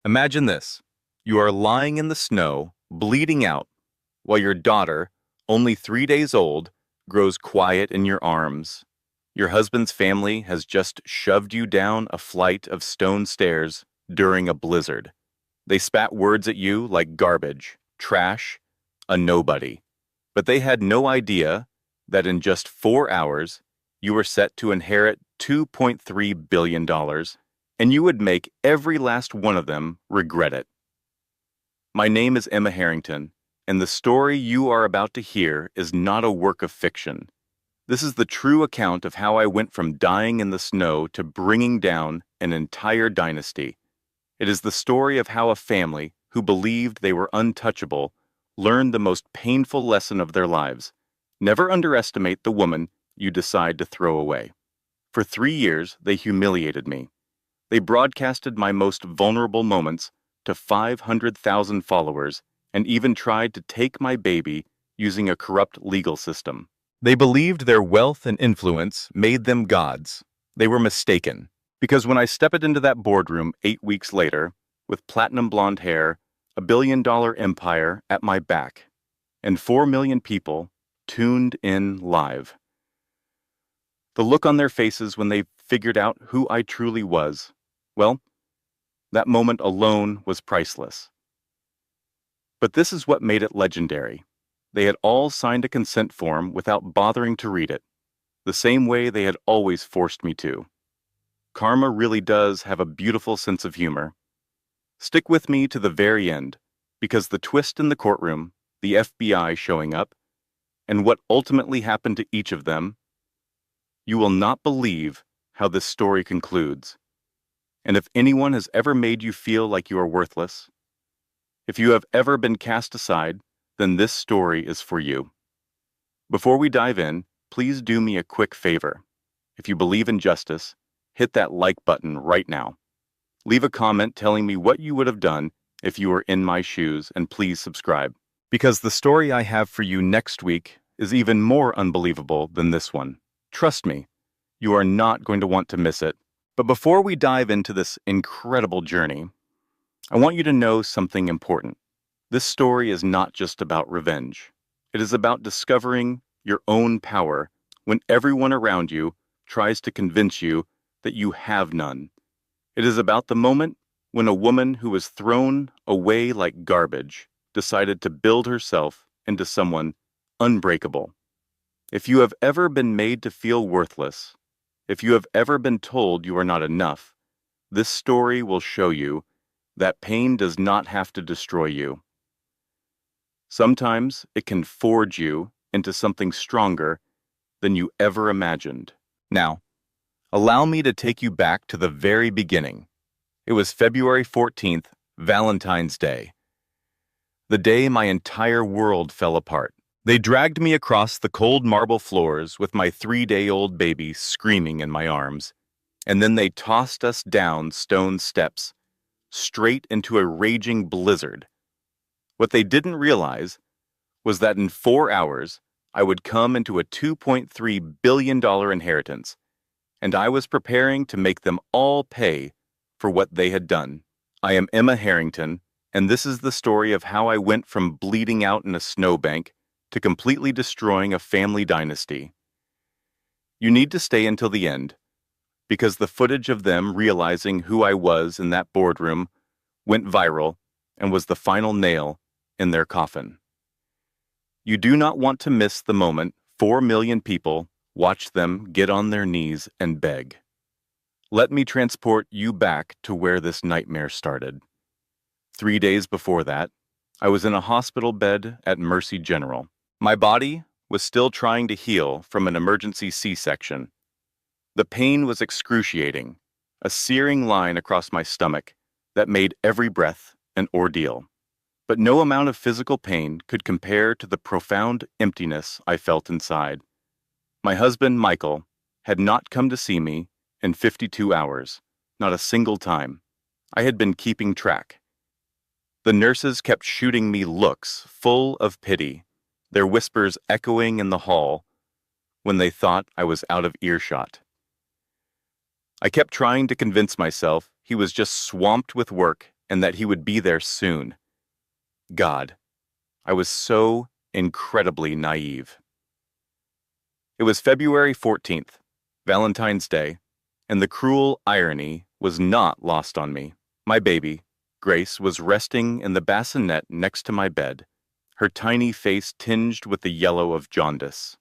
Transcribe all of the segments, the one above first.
Imagine this. You are lying in the snow, bleeding out, while your daughter, only 3 days old, grows quiet in your arms. Your husband's family has just shoved you down a flight of stone stairs during a blizzard. They spat words at you like garbage, trash, a nobody. But they had no idea that in just 4 hours, you were set to inherit $2.3 billion, and you would make every last one of them regret it. My name is Emma Harrington, and the story you are about to hear is not a work of fiction. This is the true account of how I went from dying in the snow to bringing down an entire dynasty. It is the story of how a family who believed they were untouchable learned the most painful lesson of their lives. Never underestimate the woman you decide to throw away. For 3 years, they humiliated me. They broadcasted my most vulnerable moments to 500,000 followers and even tried to take my baby using a corrupt legal system. They believed their wealth and influence made them gods. They were mistaken, because when I stepped into that boardroom 8 weeks later, with platinum blonde hair, a $1 billion empire at my back, and 4 million people tuned in live. The look on their faces when they figured out who I truly was, well, that moment alone was priceless. But this is what made it legendary. They had all signed a consent form without bothering to read it, the same way they had always forced me to. Karma really does have a beautiful sense of humor. Stick with me to the very end, because the twist in the courtroom, the FBI showing up, and what ultimately happened to each of them, you will not believe how this story concludes. And if anyone has ever made you feel like you are worthless, if you have ever been cast aside, then this story is for you. Before we dive in, please do me a quick favor. If you believe in justice, hit that like button right now. Leave a comment telling me what you would have done if you were in my shoes, and please subscribe. Because the story I have for you next week is even more unbelievable than this one. Trust me, you are not going to want to miss it. But before we dive into this incredible journey, I want you to know something important. This story is not just about revenge. It is about discovering your own power when everyone around you tries to convince you that you have none. It is about the moment when a woman who was thrown away like garbage decided to build herself into someone unbreakable. If you have ever been made to feel worthless, if you have ever been told you are not enough, this story will show you that pain does not have to destroy you. Sometimes it can forge you into something stronger than you ever imagined. Now, allow me to take you back to the very beginning. It was February 14th, Valentine's Day. The day my entire world fell apart. They dragged me across the cold marble floors with my 3-day-old baby screaming in my arms, and then they tossed us down stone steps, straight into a raging blizzard. What they didn't realize was that in 4 hours, I would come into a $2.3 billion inheritance, and I was preparing to make them all pay for what they had done. I am Emma Harrington, and this is the story of how I went from bleeding out in a snowbank to completely destroying a family dynasty. You need to stay until the end, because the footage of them realizing who I was in that boardroom went viral and was the final nail in their coffin. You do not want to miss the moment 4 million people watch them get on their knees and beg. Let me transport you back to where this nightmare started. 3 days before that, I was in a hospital bed at Mercy General. My body was still trying to heal from an emergency C-section. The pain was excruciating, a searing line across my stomach that made every breath an ordeal. But no amount of physical pain could compare to the profound emptiness I felt inside. My husband, Michael, had not come to see me in 52 hours, not a single time. I had been keeping track. The nurses kept shooting me looks full of pity, their whispers echoing in the hall when they thought I was out of earshot. I kept trying to convince myself he was just swamped with work and that he would be there soon. God, I was so incredibly naive. It was February 14th, Valentine's Day, and the cruel irony was not lost on me. My baby, Grace, was resting in the bassinet next to my bed, her tiny face tinged with the yellow of jaundice.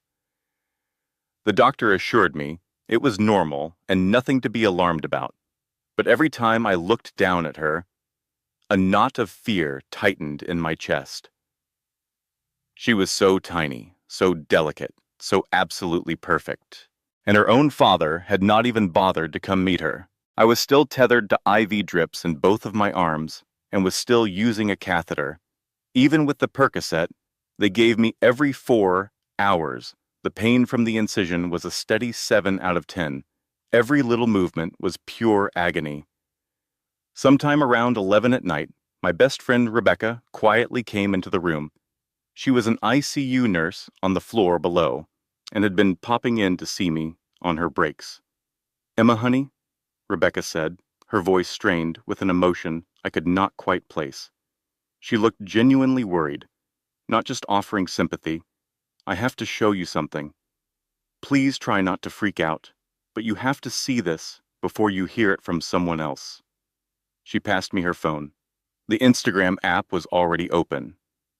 The doctor assured me it was normal and nothing to be alarmed about, but every time I looked down at her, a knot of fear tightened in my chest. She was so tiny, so delicate, so absolutely perfect, and her own father had not even bothered to come meet her. I was still tethered to IV drips in both of my arms and was still using a catheter. Even with the Percocet they gave me every 4 hours, the pain from the incision was a steady 7 out of 10. Every little movement was pure agony. Sometime around 11 at night, my best friend Rebecca quietly came into the room. She was an ICU nurse on the floor below and had been popping in to see me on her breaks. "Emma, honey," Rebecca said, her voice strained with an emotion I could not quite place. She looked genuinely worried, not just offering sympathy. "I have to show you something. Please try not to freak out, but you have to see this before you hear it from someone else." She passed me her phone. The Instagram app was already open.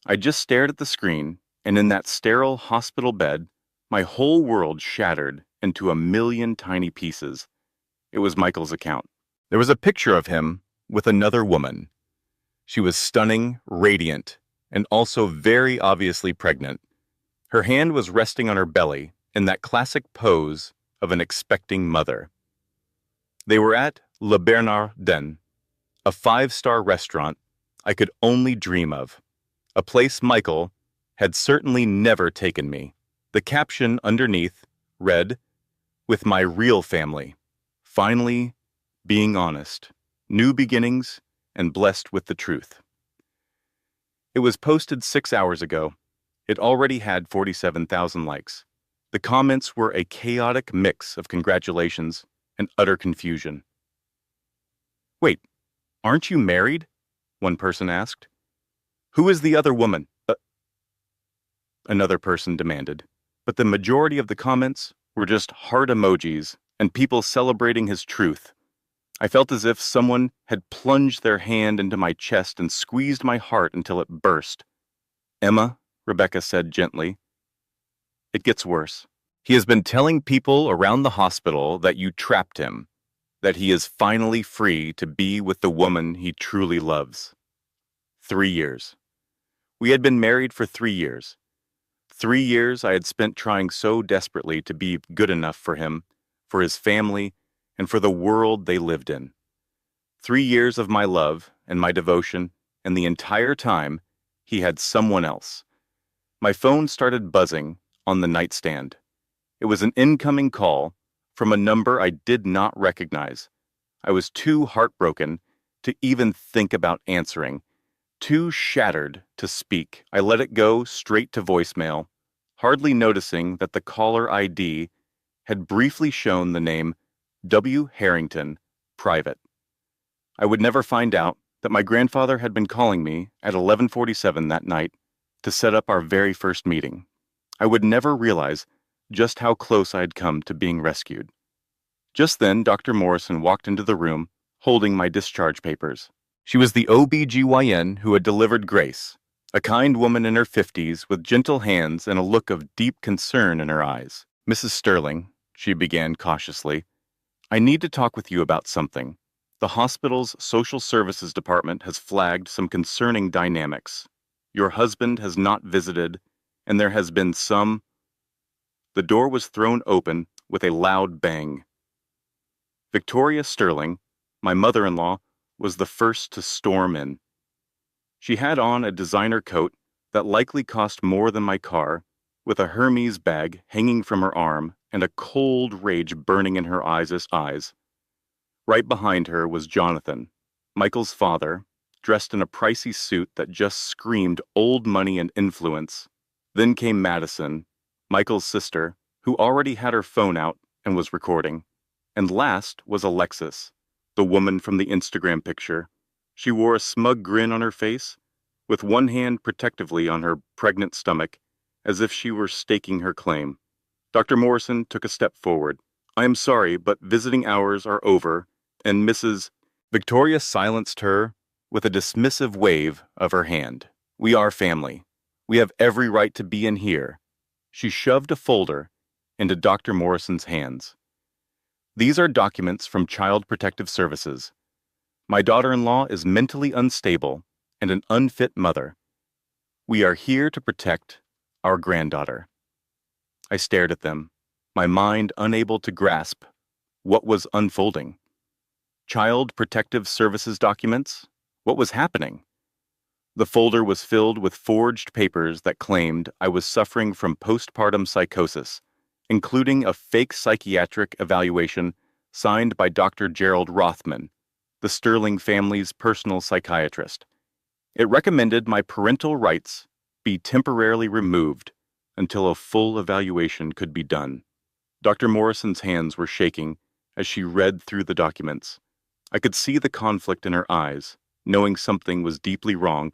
I just stared at the screen, and in that sterile hospital bed, my whole world shattered into a million tiny pieces. It was Michael's account. There was a picture of him with another woman. She was stunning, radiant, and also very obviously pregnant. Her hand was resting on her belly in that classic pose of an expecting mother. They were at Le Bernardin, a 5-star restaurant I could only dream of, a place Michael had certainly never taken me. The caption underneath read, "With my real family, finally being honest, new beginnings, and blessed with the truth." It was posted 6 hours ago. It already had 47,000 likes. The comments were a chaotic mix of congratulations and utter confusion. "Wait, aren't you married?" one person asked. "Who is the other woman?" Another person demanded. But the majority of the comments were just heart emojis and people celebrating his truth. I felt as if someone had plunged their hand into my chest and squeezed my heart until it burst. "Emma," Rebecca said gently, "it gets worse. He has been telling people around the hospital that you trapped him, that he is finally free to be with the woman he truly loves." 3 years. We had been married for 3 years. 3 years I had spent trying so desperately to be good enough for him, for his family, and for the world they lived in. 3 years of my love and my devotion, and the entire time, he had someone else. My phone started buzzing on the nightstand. It was an incoming call from a number I did not recognize. I was too heartbroken to even think about answering, too shattered to speak. I let it go straight to voicemail, hardly noticing that the caller ID had briefly shown the name W. Harrington, private. I would never find out that my grandfather had been calling me at 11:47 that night to set up our very first meeting. I would never realize just how close I had come to being rescued. Just then, Dr. Morrison walked into the room, holding my discharge papers. She was the OB-GYN who had delivered Grace, a kind woman in her 50s with gentle hands and a look of deep concern in her eyes. "Mrs. Sterling," she began cautiously, "I need to talk with you about something. The hospital's social services department has flagged some concerning dynamics. Your husband has not visited, and there has been some—" The door was thrown open with a loud bang. Victoria Sterling, my mother-in-law, was the first to storm in. She had on a designer coat that likely cost more than my car, with a Hermes bag hanging from her arm and a cold rage burning in her eyes. Right behind her was Jonathan, Michael's father, dressed in a pricey suit that just screamed old money and influence. Then came Madison, Michael's sister, who already had her phone out and was recording. And last was Alexis, the woman from the Instagram picture, She wore a smug grin on her face, with one hand protectively on her pregnant stomach, as if she were staking her claim. Dr. Morrison took a step forward. I am sorry, but visiting hours are over, and Mrs. Victoria silenced her with a dismissive wave of her hand. We are family. We have every right to be in here. She shoved a folder into Dr. Morrison's hands. These are documents from Child Protective Services. My daughter-in-law is mentally unstable and an unfit mother. We are here to protect our granddaughter. I stared at them, my mind unable to grasp what was unfolding. Child Protective Services documents? What was happening? The folder was filled with forged papers that claimed I was suffering from postpartum psychosis, including a fake psychiatric evaluation signed by Dr. Gerald Rothman, the Sterling family's personal psychiatrist. It recommended my parental rights be temporarily removed until a full evaluation could be done. Dr. Morrison's hands were shaking as she read through the documents. I could see the conflict in her eyes, knowing something was deeply wrong,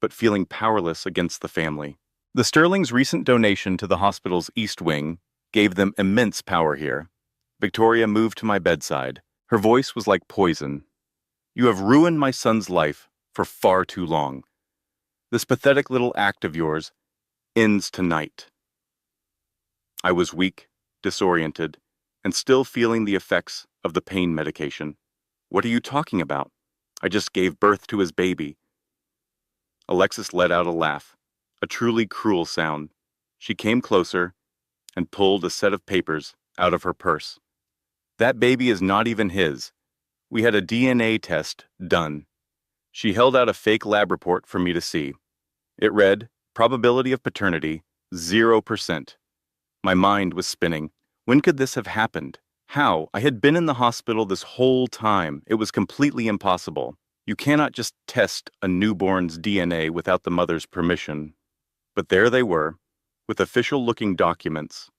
but feeling powerless against the family. The Sterling's recent donation to the hospital's East Wing gave them immense power here. Victoria moved to my bedside. Her voice was like poison. You have ruined my son's life for far too long. This pathetic little act of yours ends tonight. I was weak, disoriented, and still feeling the effects of the pain medication. What are you talking about? I just gave birth to his baby. Alexis let out a laugh, a truly cruel sound. She came closer and pulled a set of papers out of her purse. That baby is not even his. We had a DNA test done. She held out a fake lab report for me to see. It read, probability of paternity, 0%. My mind was spinning. When could this have happened? How? I had been in the hospital this whole time. It was completely impossible. You cannot just test a newborn's DNA without the mother's permission. But there they were, with official-looking documents.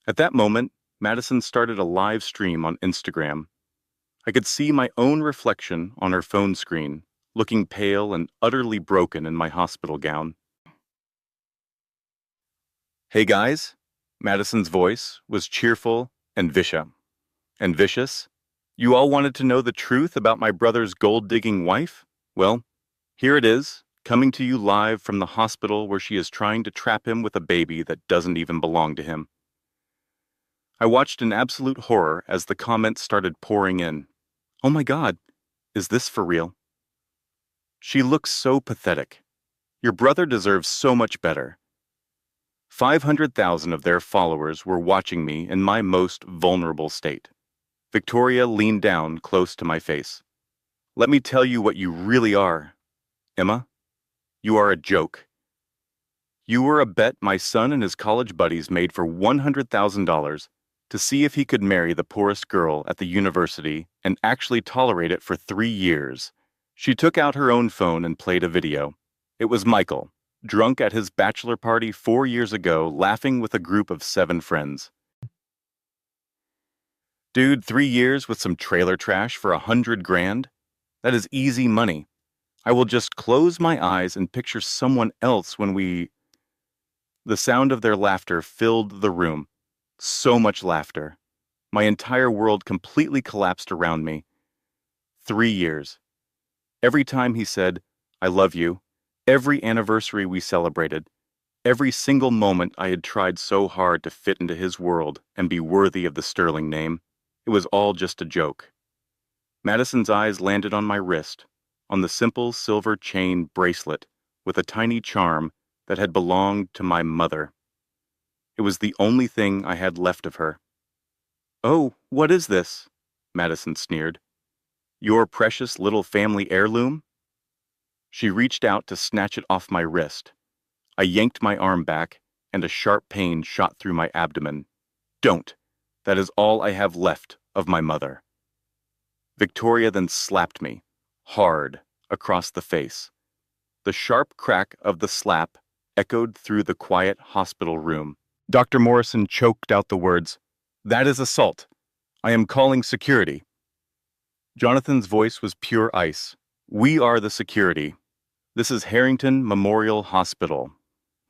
At that moment, Madison started a live stream on Instagram. I could see my own reflection on her phone screen, looking pale and utterly broken in my hospital gown. Hey guys, Madison's voice was cheerful and vicious. You all wanted to know the truth about my brother's gold-digging wife? Well, here it is, coming to you live from the hospital where she is trying to trap him with a baby that doesn't even belong to him. I watched in absolute horror as the comments started pouring in. Oh my God, is this for real? She looks so pathetic. Your brother deserves so much better. 500,000 of their followers were watching me in my most vulnerable state. Victoria leaned down close to my face. Let me tell you what you really are, Emma. You are a joke. You were a bet my son and his college buddies made for $100,000 to see if he could marry the poorest girl at the university and actually tolerate it for 3 years. She took out her own phone and played a video. It was Michael, drunk at his bachelor party 4 years ago, laughing with a group of 7 friends. Dude, 3 years with some trailer trash for $100 grand? That is easy money. I will just close my eyes and picture someone else when we... The sound of their laughter filled the room. So much laughter. My entire world completely collapsed around me. 3 years. Every time he said, I love you, every anniversary we celebrated, every single moment I had tried so hard to fit into his world and be worthy of the Sterling name, it was all just a joke. Madison's eyes landed on my wrist, on the simple silver chain bracelet with a tiny charm that had belonged to my mother. It was the only thing I had left of her. Oh, what is this? Madison sneered. Your precious little family heirloom? She reached out to snatch it off my wrist. I yanked my arm back, and a sharp pain shot through my abdomen. Don't. That is all I have left of my mother. Victoria then slapped me, hard, across the face. The sharp crack of the slap echoed through the quiet hospital room. Dr. Morrison choked out the words, That is assault. I am calling security. Jonathan's voice was pure ice, We are the security. This is Harrington Memorial Hospital.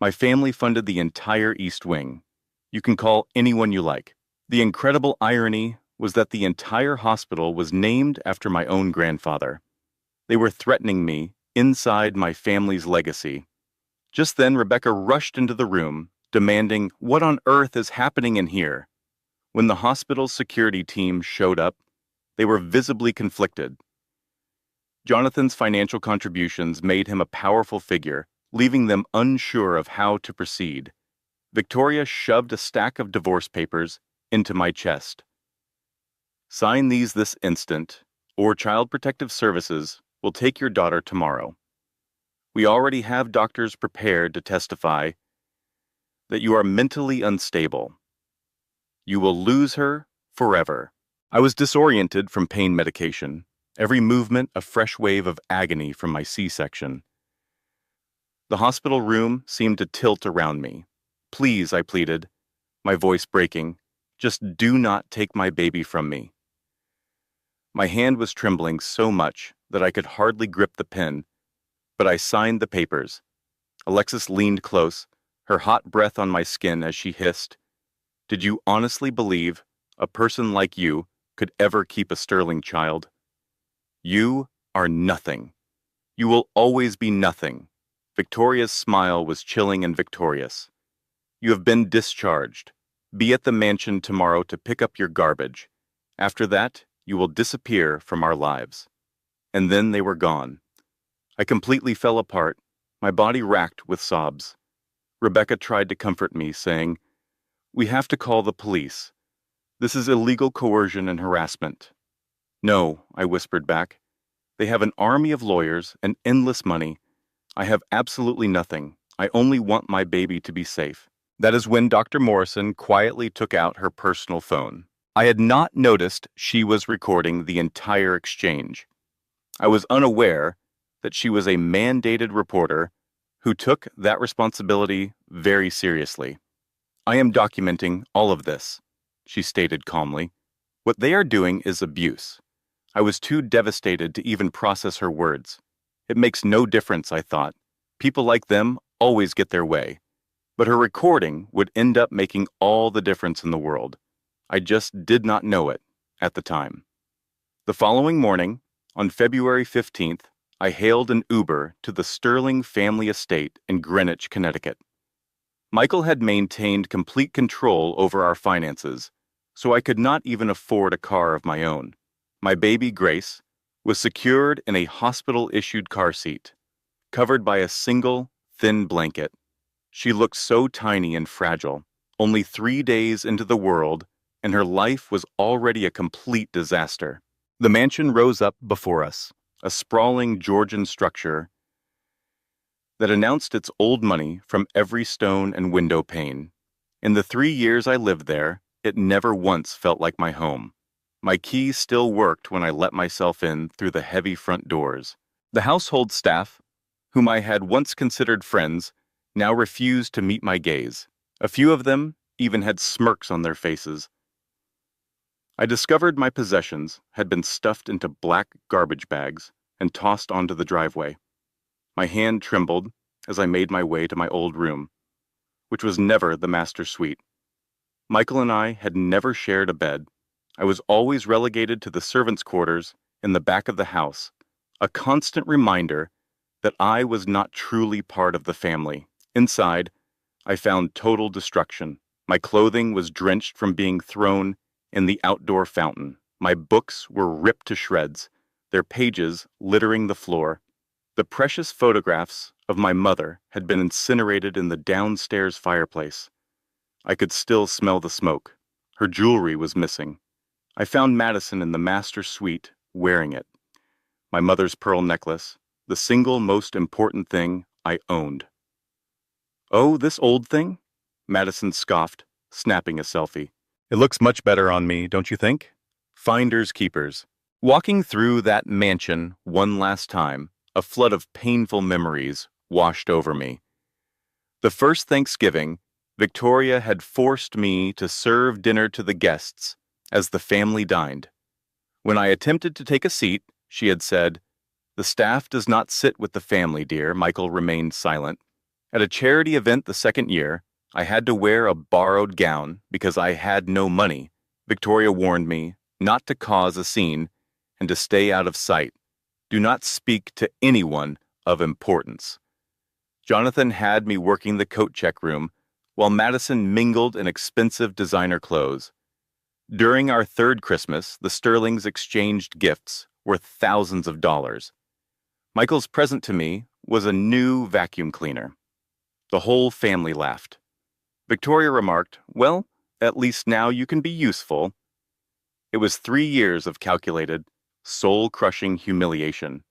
My family funded the entire East Wing. You can call anyone you like. The incredible irony was that the entire hospital was named after my own grandfather. They were threatening me inside my family's legacy. Just then, Rebecca rushed into the room, demanding, "What on earth is happening in here?" When the hospital's security team showed up, they were visibly conflicted. Jonathan's financial contributions made him a powerful figure, leaving them unsure of how to proceed. Victoria shoved a stack of divorce papers into my chest. "Sign these this instant, or Child Protective Services will take your daughter tomorrow. We already have doctors prepared to testify that you are mentally unstable. You will lose her forever." I was disoriented from pain medication, every movement a fresh wave of agony from my C-section. The hospital room seemed to tilt around me. "Please," I pleaded, my voice breaking, "just do not take my baby from me." My hand was trembling so much that I could hardly grip the pen, but I signed the papers. Alexis leaned close, her hot breath on my skin as she hissed, "Did you honestly believe a person like you could ever keep a sterling child? You are nothing. You will always be nothing." Victoria's smile was chilling and victorious. "You have been discharged. Be at the mansion tomorrow to pick up your garbage. After that, you will disappear from our lives." And then they were gone. I completely fell apart, my body racked with sobs. Rebecca tried to comfort me, saying, "We have to call the police. This is illegal coercion and harassment." "No," I whispered back. "They have an army of lawyers and endless money. I have absolutely nothing. I only want my baby to be safe." That is when Dr. Morrison quietly took out her personal phone. I had not noticed she was recording the entire exchange. I was unaware that she was a mandated reporter who took that responsibility very seriously. "I am documenting all of this," she stated calmly. "What they are doing is abuse." I was too devastated to even process her words. It makes no difference, I thought. People like them always get their way. But her recording would end up making all the difference in the world. I just did not know it at the time. The following morning, on February 15th, I hailed an Uber to the Sterling family estate in Greenwich, Connecticut. Michael had maintained complete control over our finances, so I could not even afford a car of my own. My baby, Grace, was secured in a hospital-issued car seat, covered by a single, thin blanket. She looked so tiny and fragile, only 3 days into the world, and her life was already a complete disaster. The mansion rose up before us, a sprawling Georgian structure that announced its old money from every stone and window pane. In the 3 years I lived there, it never once felt like my home. My keys still worked when I let myself in through the heavy front doors. The household staff, whom I had once considered friends, now refused to meet my gaze. A few of them even had smirks on their faces. I discovered my possessions had been stuffed into black garbage bags and tossed onto the driveway. My hand trembled as I made my way to my old room, which was never the master suite. Michael and I had never shared a bed. I was always relegated to the servants' quarters in the back of the house, a constant reminder that I was not truly part of the family. Inside, I found total destruction. My clothing was drenched from being thrown in the outdoor fountain. My books were ripped to shreds, their pages littering the floor. The precious photographs of my mother had been incinerated in the downstairs fireplace. I could still smell the smoke. Her jewelry was missing. I found Madison in the master suite, wearing it. My mother's pearl necklace, the single most important thing I owned. "Oh, this old thing?" Madison scoffed, snapping a selfie. "It looks much better on me, don't you think?" Finders keepers. Walking through that mansion one last time, a flood of painful memories washed over me. The first Thanksgiving, Victoria had forced me to serve dinner to the guests as the family dined. When I attempted to take a seat, she had said, The staff does not sit with the family, dear. Michael remained silent. At a charity event the second year, I had to wear a borrowed gown because I had no money. Victoria warned me not to cause a scene and to stay out of sight. Do not speak to anyone of importance. Jonathan had me working the coat check room, while Madison mingled in expensive designer clothes. During our third Christmas, the Sterlings exchanged gifts worth thousands of dollars. Michael's present to me was a new vacuum cleaner. The whole family laughed. Victoria remarked, "Well, at least now you can be useful." It was 3 years of calculated, soul-crushing humiliation.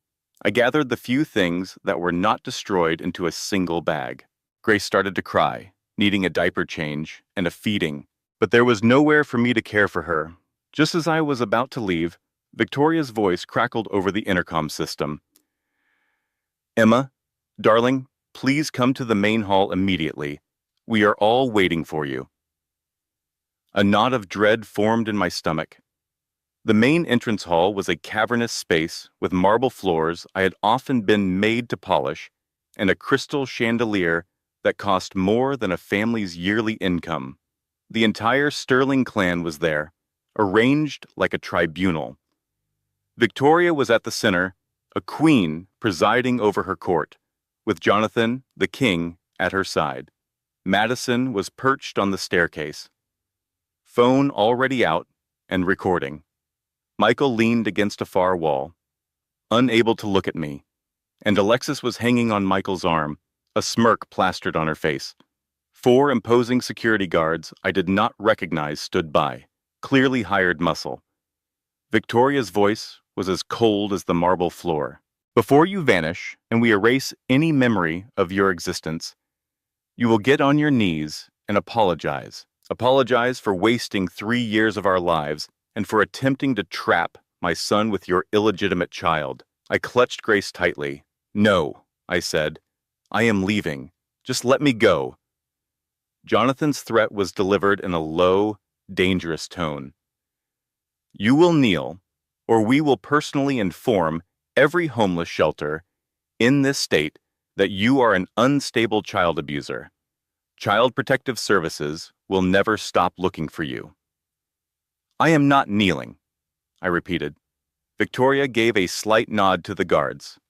I gathered the few things that were not destroyed into a single bag. Grace started to cry, needing a diaper change and a feeding, but there was nowhere for me to care for her. Just as I was about to leave, Victoria's voice crackled over the intercom system. "Emma, darling, please come to the main hall immediately. We are all waiting for you." A knot of dread formed in my stomach. The main entrance hall was a cavernous space with marble floors I had often been made to polish and a crystal chandelier that cost more than a family's yearly income. The entire Sterling clan was there, arranged like a tribunal. Victoria was at the center, a queen presiding over her court, with Jonathan, the king, at her side. Madison was perched on the staircase, phone already out and recording. Michael leaned against a far wall, unable to look at me, and Alexis was hanging on Michael's arm, a smirk plastered on her face. 4 imposing security guards I did not recognize stood by, clearly hired muscle. Victoria's voice was as cold as the marble floor. "Before you vanish and we erase any memory of your existence, you will get on your knees and apologize. Apologize for wasting 3 years of our lives and for attempting to trap my son with your illegitimate child." I clutched Grace tightly. "No," I said. "I am leaving. Just let me go." Jonathan's threat was delivered in a low, dangerous tone. "You will kneel, or we will personally inform every homeless shelter in this state that you are an unstable child abuser. Child Protective Services will never stop looking for you." "I am not kneeling," I repeated. Victoria gave a slight nod to the guards.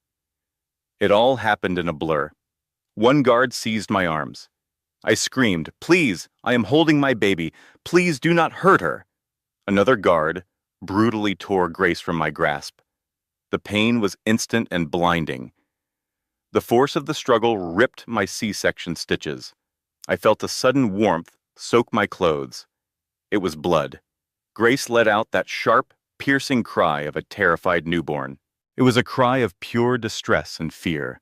It all happened in a blur. One guard seized my arms. I screamed, "Please, I am holding my baby. Please do not hurt her." Another guard brutally tore Grace from my grasp. The pain was instant and blinding. The force of the struggle ripped my C-section stitches. I felt a sudden warmth soak my clothes. It was blood. Grace let out that sharp, piercing cry of a terrified newborn. It was a cry of pure distress and fear.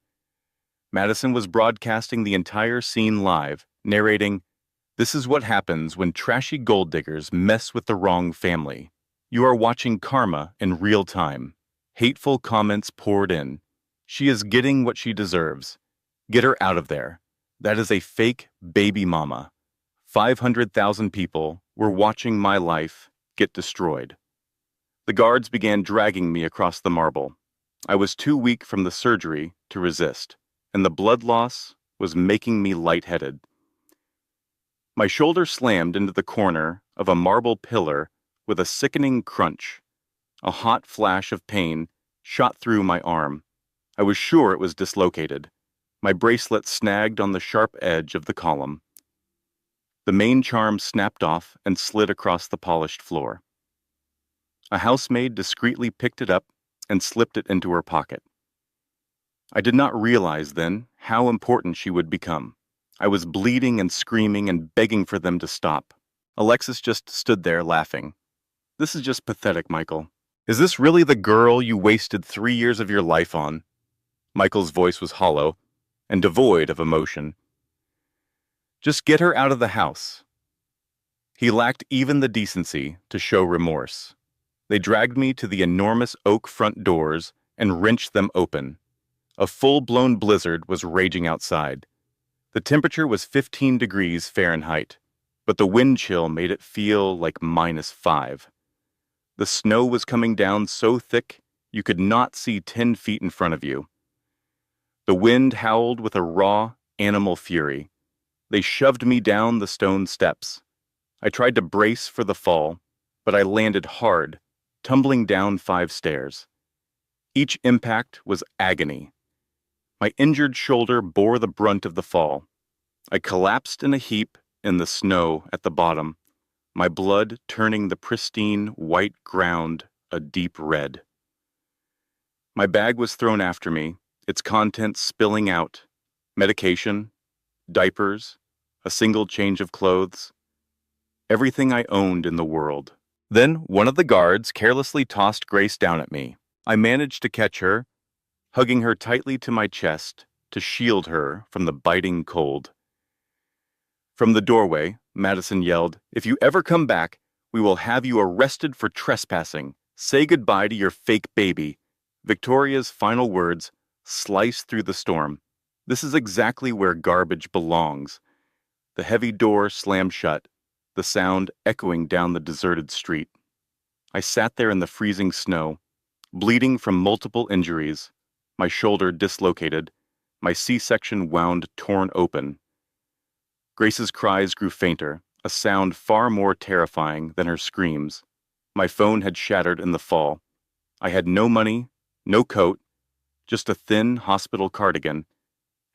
Madison was broadcasting the entire scene live, narrating, "This is what happens when trashy gold diggers mess with the wrong family. You are watching karma in real time." Hateful comments poured in. "She is getting what she deserves. Get her out of there. That is a fake baby mama." 500,000 people were watching my life get destroyed. The guards began dragging me across the marble. I was too weak from the surgery to resist, and the blood loss was making me lightheaded. My shoulder slammed into the corner of a marble pillar with a sickening crunch. A hot flash of pain shot through my arm. I was sure it was dislocated. My bracelet snagged on the sharp edge of the column. The main charm snapped off and slid across the polished floor. A housemaid discreetly picked it up and slipped it into her pocket. I did not realize then how important she would become. I was bleeding and screaming and begging for them to stop. Alexis just stood there laughing. "This is just pathetic, Michael. Is this really the girl you wasted 3 years of your life on?" Michael's voice was hollow and devoid of emotion. "Just get her out of the house." He lacked even the decency to show remorse. They dragged me to the enormous oak front doors and wrenched them open. A full-blown blizzard was raging outside. The temperature was 15 degrees Fahrenheit, but the wind chill made it feel like -5. The snow was coming down so thick You could not see 10 feet in front of you. The wind howled with a raw, animal fury. They shoved me down the stone steps. I tried to brace for the fall, but I landed hard, tumbling down 5 stairs. Each impact was agony. My injured shoulder bore the brunt of the fall. I collapsed in a heap in the snow at the bottom, my blood turning the pristine white ground a deep red. My bag was thrown after me, its contents spilling out. Medication, diapers, a single change of clothes, everything I owned in the world. Then one of the guards carelessly tossed Grace down at me. I managed to catch her, hugging her tightly to my chest to shield her from the biting cold. From the doorway, Madison yelled, "If you ever come back, we will have you arrested for trespassing. Say goodbye to your fake baby." Victoria's final words sliced through the storm. This is exactly where garbage belongs. The heavy door slammed shut, the sound echoing down the deserted street. I sat there in the freezing snow, bleeding from multiple injuries, my shoulder dislocated, my C-section wound torn open. Grace's cries grew fainter, a sound far more terrifying than her screams. My phone had shattered in the fall. I had no money, no coat, just a thin hospital cardigan,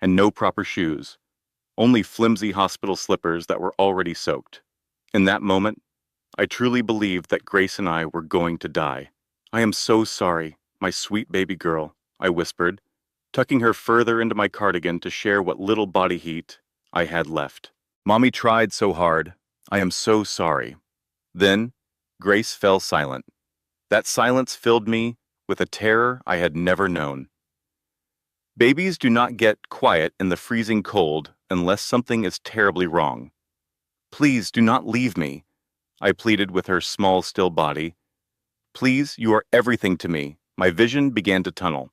and no proper shoes, only flimsy hospital slippers that were already soaked. In that moment, I truly believed that Grace and I were going to die. "I am so sorry, my sweet baby girl," I whispered, tucking her further into my cardigan to share what little body heat I had left. "Mommy tried so hard. I am so sorry." Then, Grace fell silent. That silence filled me with a terror I had never known. Babies do not get quiet in the freezing cold unless something is terribly wrong. "Please do not leave me," I pleaded with her small, still body. "Please, you are everything to me." My vision began to tunnel.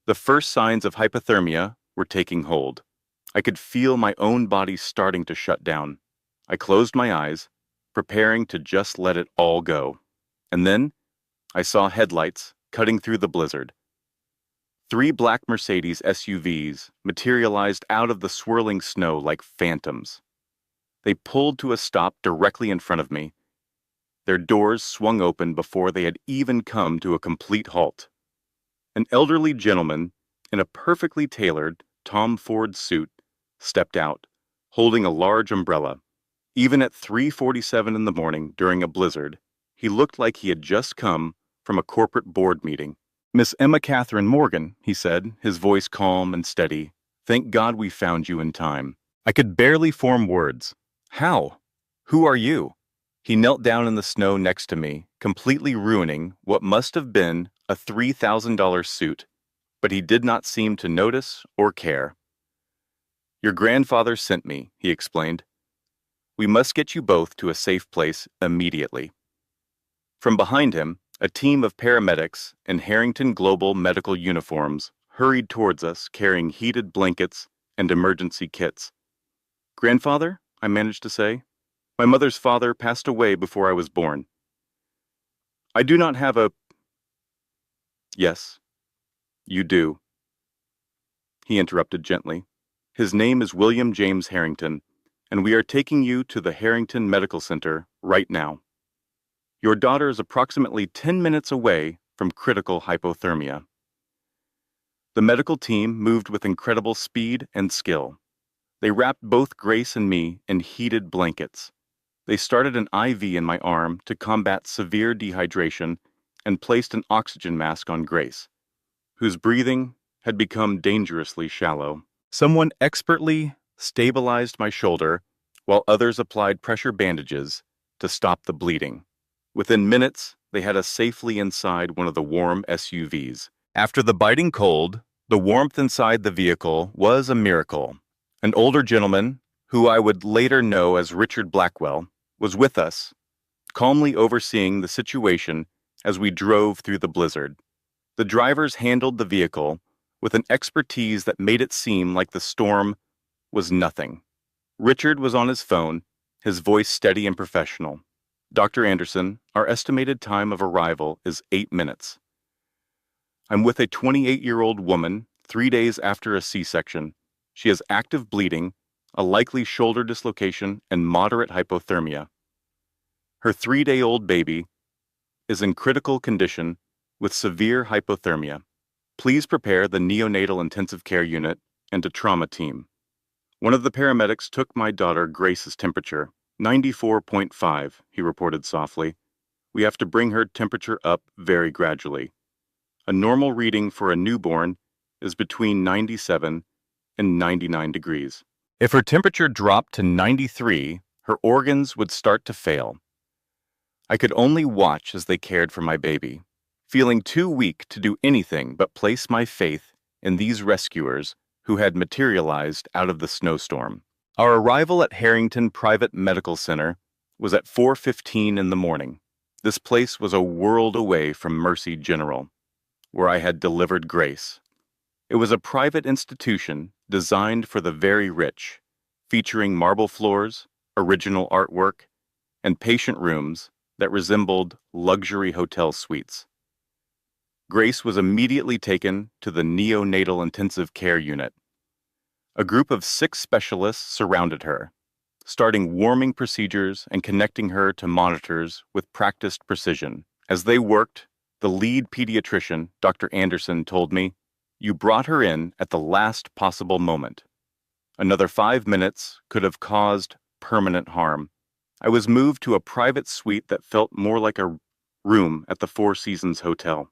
The first signs of hypothermia were taking hold. I could feel my own body starting to shut down. I closed my eyes, preparing to just let it all go. And then, I saw headlights cutting through the blizzard. 3 black Mercedes SUVs materialized out of the swirling snow like phantoms. They pulled to a stop directly in front of me. Their doors swung open before they had even come to a complete halt. An elderly gentleman in a perfectly tailored Tom Ford suit stepped out, holding a large umbrella. Even at 3:47 in the morning during a blizzard, he looked like he had just come from a corporate board meeting. "Miss Emma Catherine Morgan," he said, his voice calm and steady. "Thank God we found you in time." I could barely form words. "How? Who are you?" He knelt down in the snow next to me, completely ruining what must have been a $3,000 suit, but he did not seem to notice or care. "Your grandfather sent me," he explained. "We must get you both to a safe place immediately." From behind him, a team of paramedics in Harrington Global medical uniforms hurried towards us carrying heated blankets and emergency kits. "Grandfather?" I managed to say. "My mother's father passed away before I was born." "I do not have a—" "Yes, you do," he interrupted gently. "His name is William James Harrington, and we are taking you to the Harrington Medical Center right now. Your daughter is approximately 10 minutes away from critical hypothermia." The medical team moved with incredible speed and skill. They wrapped both Grace and me in heated blankets. They started an IV in my arm to combat severe dehydration and placed an oxygen mask on Grace, whose breathing had become dangerously shallow. Someone expertly stabilized my shoulder, while others applied pressure bandages to stop the bleeding. Within minutes, they had us safely inside one of the warm SUVs. After the biting cold, the warmth inside the vehicle was a miracle. An older gentleman, who I would later know as Richard Blackwell, was with us, calmly overseeing the situation as we drove through the blizzard. The drivers handled the vehicle with an expertise that made it seem like the storm was nothing. Richard was on his phone, his voice steady and professional. "Dr. Anderson, our estimated time of arrival is 8 minutes." I'm with a 28-year-old woman, 3 days after a C-section. She has active bleeding, a likely shoulder dislocation, and moderate hypothermia. Her 3-day-old baby is in critical condition with severe hypothermia. Please prepare the neonatal intensive care unit and a trauma team. One of the paramedics took my daughter Grace's temperature, 94.5, he reported softly. We have to bring her temperature up very gradually. A normal reading for a newborn is between 97 and 99 degrees. If her temperature dropped to 93, her organs would start to fail. I could only watch as they cared for my baby, feeling too weak to do anything but place my faith in these rescuers who had materialized out of the snowstorm. Our arrival at Harrington Private Medical Center was at 4:15 in the morning. This place was a world away from Mercy General, where I had delivered Grace. It was a private institution designed for the very rich, featuring marble floors, original artwork, and patient rooms that resembled luxury hotel suites. Grace was immediately taken to the neonatal intensive care unit. A group of 6 specialists surrounded her, starting warming procedures and connecting her to monitors with practiced precision. As they worked, the lead pediatrician, Dr. Anderson, told me, "You brought her in at the last possible moment. Another 5 minutes could have caused permanent harm." I was moved to a private suite that felt more like a room at the Four Seasons Hotel.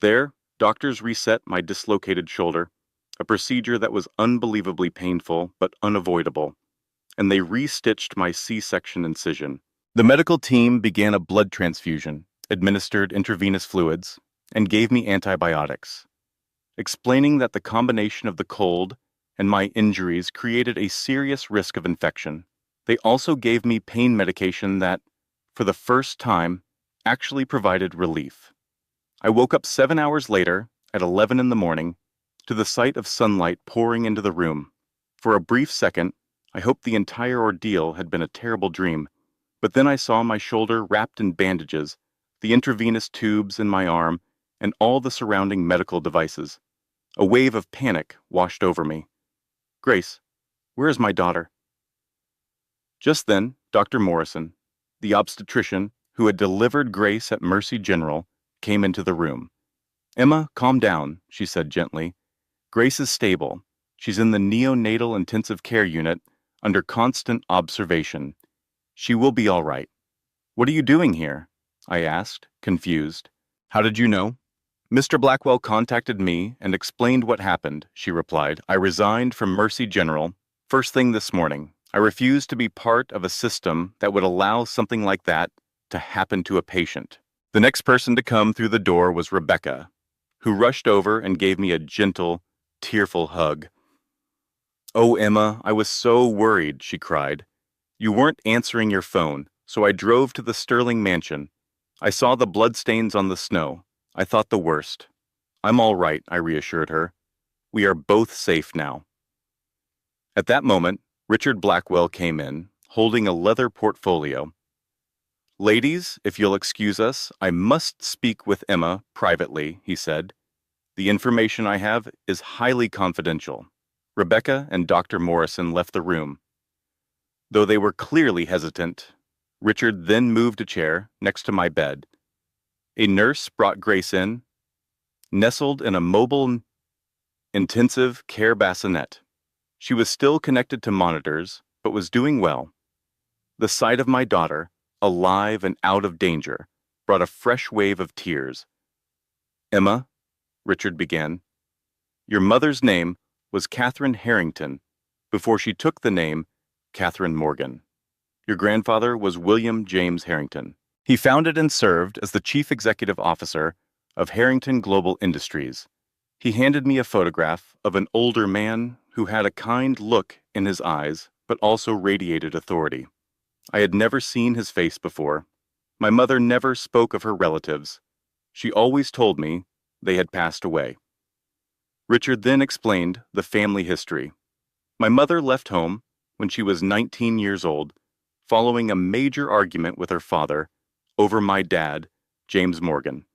There, doctors reset my dislocated shoulder, a procedure that was unbelievably painful but unavoidable, and they re-stitched my C-section incision. The medical team began a blood transfusion, administered intravenous fluids, and gave me antibiotics, explaining that the combination of the cold and my injuries created a serious risk of infection. They also gave me pain medication that, for the first time, actually provided relief. I woke up 7 hours later, at 11 in the morning, to the sight of sunlight pouring into the room. For a brief second, I hoped the entire ordeal had been a terrible dream, but then I saw my shoulder wrapped in bandages, the intravenous tubes in my arm, and all the surrounding medical devices. A wave of panic washed over me. "Grace, where is my daughter?" Just then, Dr. Morrison, the obstetrician who had delivered Grace at Mercy General, came into the room. "Emma, calm down," she said gently. "Grace is stable. She's in the neonatal intensive care unit under constant observation. She will be all right." "What are you doing here?" I asked, confused. "How did you know?" "Mr. Blackwell contacted me and explained what happened," she replied. "I resigned from Mercy General first thing this morning. I refused to be part of a system that would allow something like that to happen to a patient." The next person to come through the door was Rebecca, who rushed over and gave me a gentle, tearful hug. "Oh, Emma, I was so worried," she cried. "You weren't answering your phone, so I drove to the Sterling mansion. I saw the bloodstains on the snow. I thought the worst. I'm all right," I reassured her. "We are both safe now." At that moment, Richard Blackwell came in, holding a leather portfolio. "Ladies, if you'll excuse us, I must speak with Emma privately," he said. "The information I have is highly confidential." Rebecca and Dr. Morrison left the room. Though they were clearly hesitant, Richard then moved a chair next to my bed. A nurse brought Grace in, nestled in a mobile intensive care bassinet. She was still connected to monitors, but was doing well. The sight of my daughter, alive and out of danger, brought a fresh wave of tears. "Emma," Richard began, "your mother's name was Catherine Harrington before she took the name Catherine Morgan. Your grandfather was William James Harrington. He founded and served as the chief executive officer of Harrington Global Industries. He handed me a photograph of an older man who had a kind look in his eyes but also radiated authority. I had never seen his face before. My mother never spoke of her relatives. She always told me they had passed away." Richard then explained the family history. My mother left home when she was 19 years old, following a major argument with her father over my dad, James Morgan.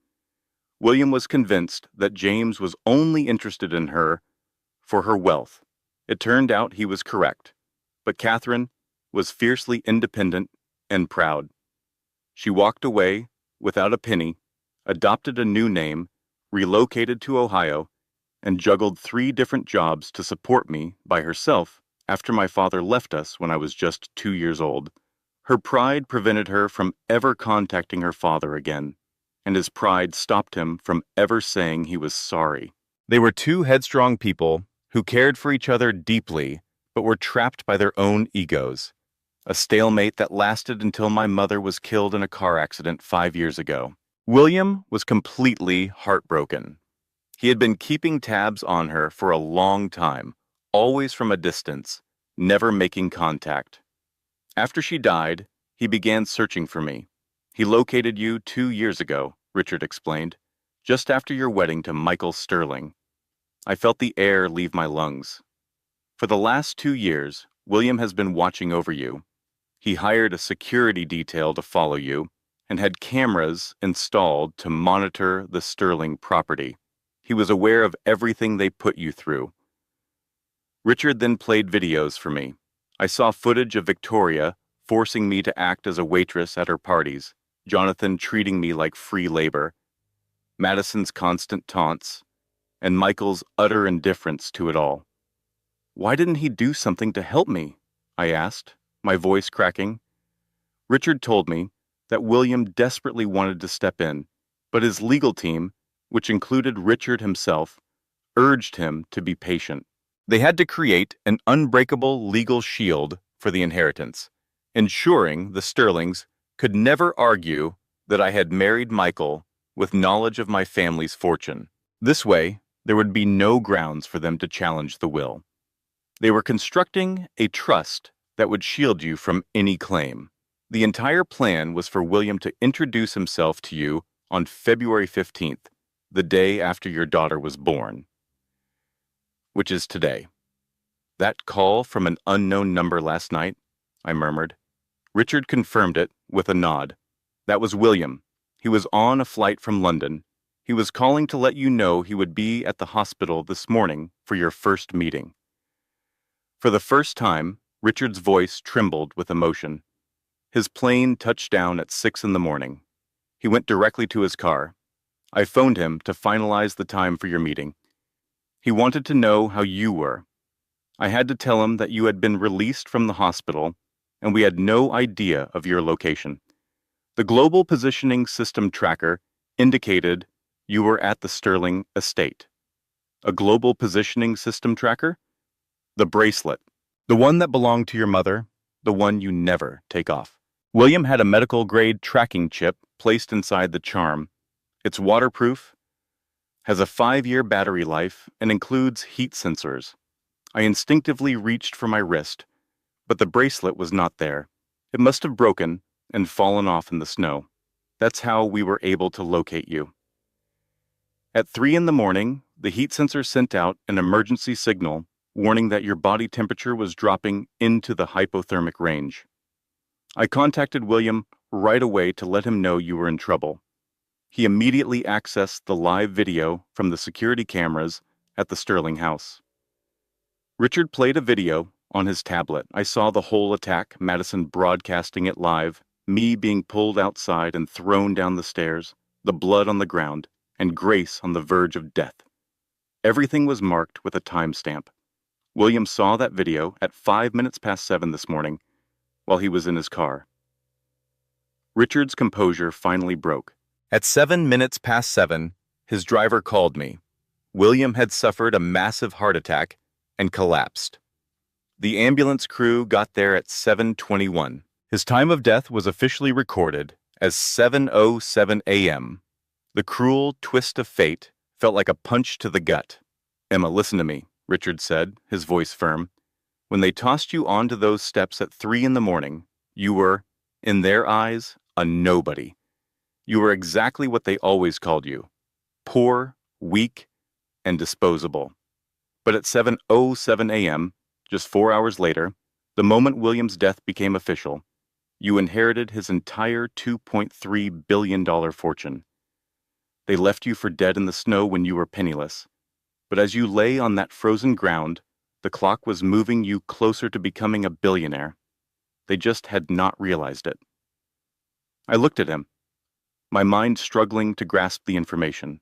William was convinced that James was only interested in her for her wealth. It turned out he was correct, but Catherine was fiercely independent and proud. She walked away without a penny, adopted a new name, relocated to Ohio, and juggled 3 different jobs to support me by herself after my father left us when I was just 2 years old. Her pride prevented her from ever contacting her father again, and his pride stopped him from ever saying he was sorry. They were 2 headstrong people who cared for each other deeply, but were trapped by their own egos. A stalemate that lasted until my mother was killed in a car accident 5 years ago. William was completely heartbroken. He had been keeping tabs on her for a long time, always from a distance, never making contact. After she died, he began searching for me. He located you 2 years ago, Richard explained, just after your wedding to Michael Sterling. I felt the air leave my lungs. For the last 2 years, William has been watching over you. He hired a security detail to follow you and had cameras installed to monitor the Sterling property. He was aware of everything they put you through. Richard then played videos for me. I saw footage of Victoria forcing me to act as a waitress at her parties, Jonathan treating me like free labor, Madison's constant taunts, and Michael's utter indifference to it all. Why didn't he do something to help me? I asked, my voice cracking. Richard told me that William desperately wanted to step in, but his legal team, which included Richard himself, urged him to be patient. They had to create an unbreakable legal shield for the inheritance, ensuring the Sterlings could never argue that I had married Michael with knowledge of my family's fortune. This way, there would be no grounds for them to challenge the will. They were constructing a trust that would shield you from any claim. The entire plan was for William to introduce himself to you on February 15th, the day after your daughter was born, which is today. That call from an unknown number last night, I murmured. Richard confirmed it with a nod. That was William. He was on a flight from London. He was calling to let you know he would be at the hospital this morning for your first meeting. For the first time, Richard's voice trembled with emotion. His plane touched down at 6 in the morning. He went directly to his car. I phoned him to finalize the time for your meeting. He wanted to know how you were. I had to tell him that you had been released from the hospital, and we had no idea of your location. The Global Positioning System tracker indicated you were at the Sterling estate. A Global Positioning System tracker? The bracelet. The one that belonged to your mother, the one you never take off. William had a medical-grade tracking chip placed inside the charm. It's waterproof, has a 5-year battery life, and includes heat sensors. I instinctively reached for my wrist, but the bracelet was not there. It must have broken and fallen off in the snow. That's how we were able to locate you. At 3 in the morning, the heat sensor sent out an emergency signal warning that your body temperature was dropping into the hypothermic range. I contacted William right away to let him know you were in trouble. He immediately accessed the live video from the security cameras at the Sterling house. Richard played a video on his tablet. I saw the whole attack, Madison broadcasting it live, me being pulled outside and thrown down the stairs, the blood on the ground, and Grace on the verge of death. Everything was marked with a timestamp. William saw that video at 7:05 this morning while he was in his car. Richard's composure finally broke. At 7:07, his driver called me. William had suffered a massive heart attack and collapsed. The ambulance crew got there at 7:21. His time of death was officially recorded as 7:07 a.m. The cruel twist of fate felt like a punch to the gut. Emma, listen to me, Richard said, his voice firm. When they tossed you onto those steps at 3 in the morning, you were, in their eyes, a nobody. You were exactly what they always called you: poor, weak, and disposable. But at 7:07 a.m., just 4 hours later, the moment William's death became official, you inherited his entire $2.3 billion fortune. They left you for dead in the snow when you were penniless. But as you lay on that frozen ground, the clock was moving you closer to becoming a billionaire. They just had not realized it. I looked at him, my mind struggling to grasp the information.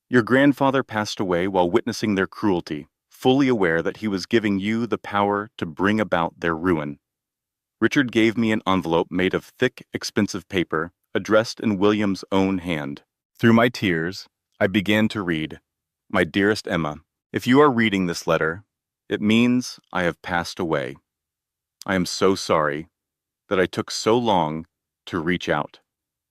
Your grandfather passed away while witnessing their cruelty, fully aware that he was giving you the power to bring about their ruin. Richard gave me an envelope made of thick, expensive paper, addressed in William's own hand. Through my tears, I began to read, "My dearest Emma, if you are reading this letter, it means I have passed away. I am so sorry that I took so long to reach out.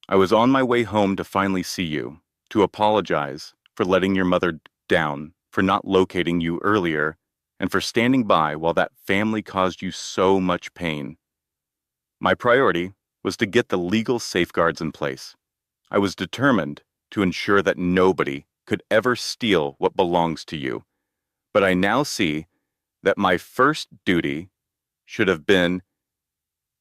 I was on my way home to finally see you, to apologize for letting your mother down, for not locating you earlier, and for standing by while that family caused you so much pain. My priority was to get the legal safeguards in place. I was determined to ensure that nobody could ever steal what belongs to you. But I now see that my first duty should have been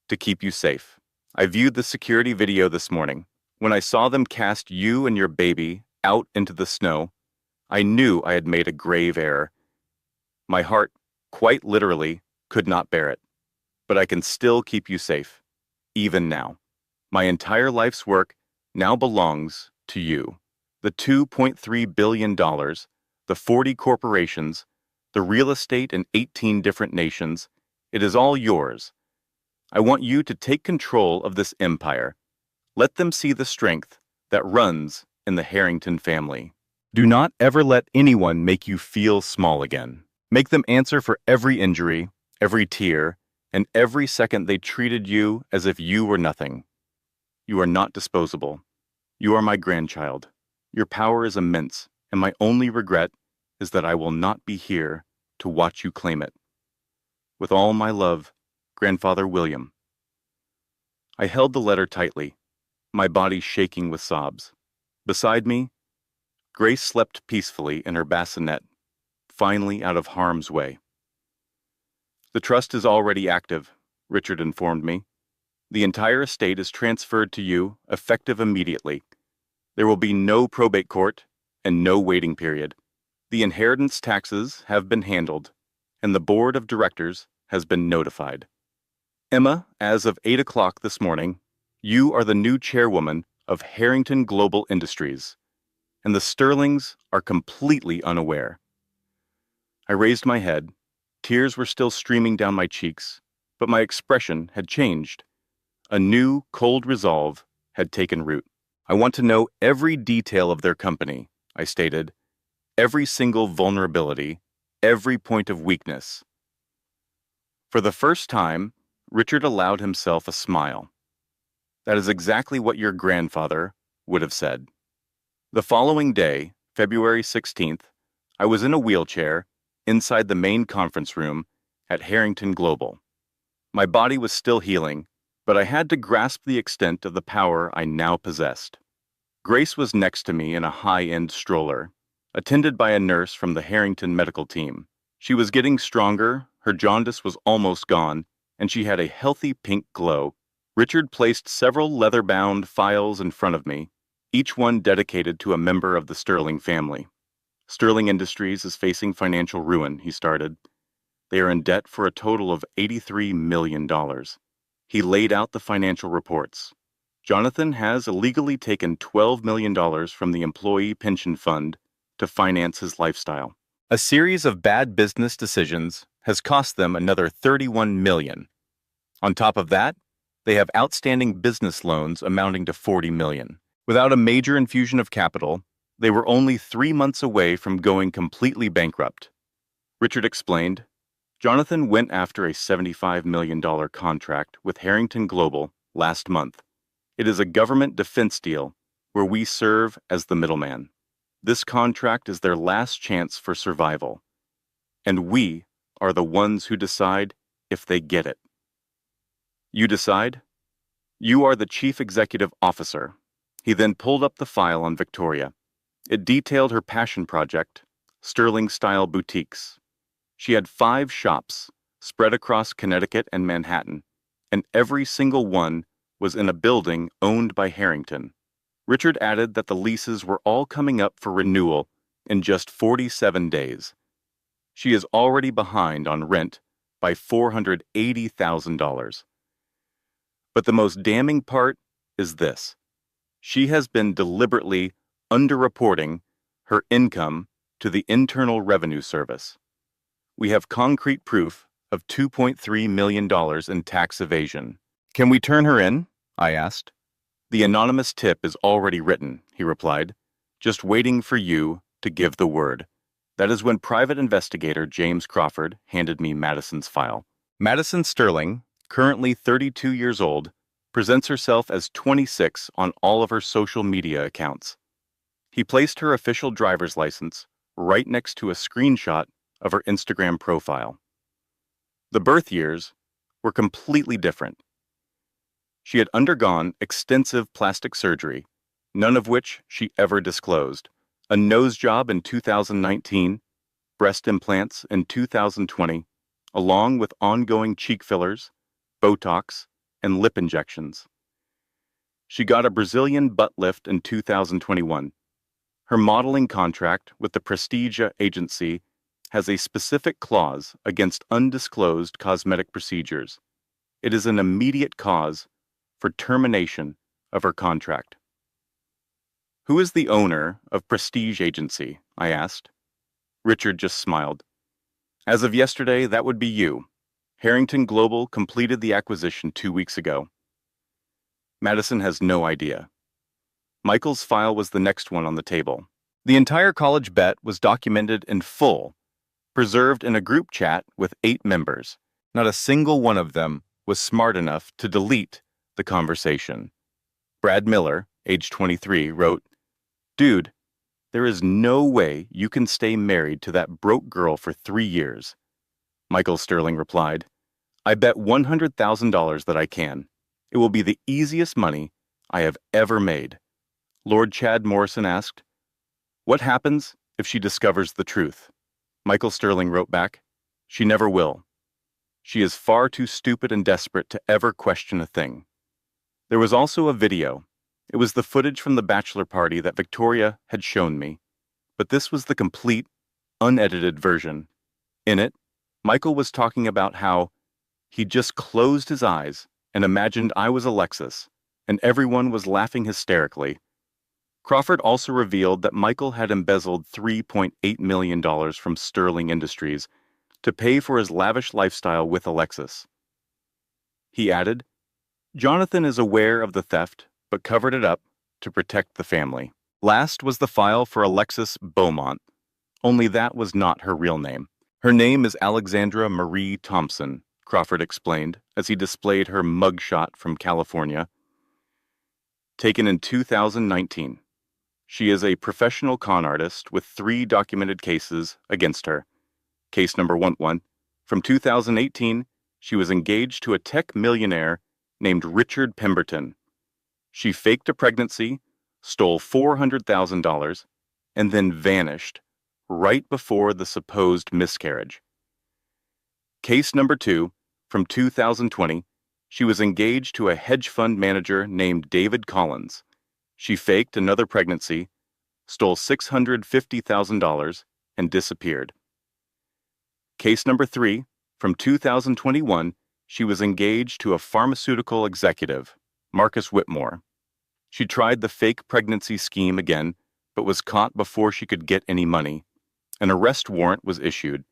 to keep you safe. I viewed the security video this morning. When I saw them cast you and your baby out into the snow, I knew I had made a grave error. My heart, quite literally, could not bear it. But I can still keep you safe, even now. My entire life's work now belongs to you. The $2.3 billion, the 40 corporations, the real estate in 18 different nations, it is all yours. I want you to take control of this empire. Let them see the strength that runs in the Harrington family. Do not ever let anyone make you feel small again. Make them answer for every injury, every tear, and every second they treated you as if you were nothing. You are not disposable. You are my grandchild. Your power is immense, and my only regret is that I will not be here to watch you claim it. With all my love, Grandfather William." I held the letter tightly, my body shaking with sobs. Beside me, Grace slept peacefully in her bassinet, finally out of harm's way. "The trust is already active," Richard informed me. "The entire estate is transferred to you, effective immediately. There will be no probate court and no waiting period. The inheritance taxes have been handled, and the board of directors has been notified. Emma, as of 8 o'clock this morning, you are the new chairwoman of Harrington Global Industries, and the Sterlings are completely unaware." I raised my head. Tears were still streaming down my cheeks, but my expression had changed. A new, cold resolve had taken root. "I want to know every detail of their company," I stated. "Every single vulnerability, every point of weakness." For the first time, Richard allowed himself a smile. "That is exactly what your grandfather would have said." The following day, February 16th, I was in a wheelchair inside the main conference room at Harrington Global. My body was still healing, but I had to grasp the extent of the power I now possessed. Grace was next to me in a high-end stroller, attended by a nurse from the Harrington medical team. She was getting stronger, her jaundice was almost gone, and she had a healthy pink glow. Richard placed several leather-bound files in front of me, each one dedicated to a member of the Sterling family. "Sterling Industries is facing financial ruin," he started. "They are in debt for a total of $83 million. He laid out the financial reports. Jonathan has illegally taken $12 million from the employee pension fund to finance his lifestyle. A series of bad business decisions has cost them another $31 million. On top of that, they have outstanding business loans amounting to $40 million. Without a major infusion of capital, they were only 3 months away from going completely bankrupt." Richard explained, "Jonathan went after a $75 million contract with Harrington Global last month. It is a government defense deal where we serve as the middleman. This contract is their last chance for survival, and we are the ones who decide if they get it. You decide? You are the chief executive officer." He then pulled up the file on Victoria. It detailed her passion project, Sterling-style boutiques. She had 5 shops spread across Connecticut and Manhattan, and every single one was in a building owned by Harrington. Richard added that the leases were all coming up for renewal in just 47 days. She is already behind on rent by $480,000. But the most damning part is this. She has been deliberately underreporting her income to the Internal Revenue Service. We have concrete proof of $2.3 million in tax evasion. Can we turn her in? I asked. The anonymous tip is already written, he replied, just waiting for you to give the word. That is when private investigator James Crawford handed me Madison's file. Madison Sterling, currently 32 years old, presents herself as 26 on all of her social media accounts. He placed her official driver's license right next to a screenshot of her Instagram profile. The birth years were completely different. She had undergone extensive plastic surgery, none of which she ever disclosed, a nose job in 2019, breast implants in 2020, along with ongoing cheek fillers, Botox, and lip injections. She got a Brazilian butt lift in 2021. Her modeling contract with the Prestige agency has a specific clause against undisclosed cosmetic procedures. It is an immediate cause for termination of her contract. Who is the owner of Prestige Agency? I asked. Richard just smiled. As of yesterday, that would be you. Harrington Global completed the acquisition 2 weeks ago. Madison has no idea. Michael's file was the next one on the table. The entire college bet was documented in full, preserved in a group chat with 8 members. Not a single one of them was smart enough to delete the conversation. Brad Miller, age 23, wrote, "Dude, there is no way you can stay married to that broke girl for 3 years." Michael Sterling replied, "I bet $100,000 that I can. It will be the easiest money I have ever made." Lord Chad Morrison asked, "What happens if she discovers the truth?" Michael Sterling wrote back, "She never will. She is far too stupid and desperate to ever question a thing." There was also a video. It was the footage from the bachelor party that Victoria had shown me, but this was the complete, unedited version. In it, Michael was talking about how he just closed his eyes and imagined I was Alexis, and everyone was laughing hysterically. Crawford also revealed that Michael had embezzled $3.8 million from Sterling Industries to pay for his lavish lifestyle with Alexis. He added, "Jonathan is aware of the theft, but covered it up to protect the family." Last was the file for Alexis Beaumont, only that was not her real name. Her name is Alexandra Marie Thompson, Crawford explained as he displayed her mugshot from California. Taken in 2019. She is a professional con artist with 3 documented cases against her. Case number 11. From 2018, she was engaged to a tech millionaire named Richard Pemberton. She faked a pregnancy, stole $400,000, and then vanished right before the supposed miscarriage. Case number 2, from 2020, she was engaged to a hedge fund manager named David Collins. She faked another pregnancy, stole $650,000, and disappeared. Case number 3, from 2021, she was engaged to a pharmaceutical executive, Marcus Whitmore. She tried the fake pregnancy scheme again, but was caught before she could get any money. An arrest warrant was issued.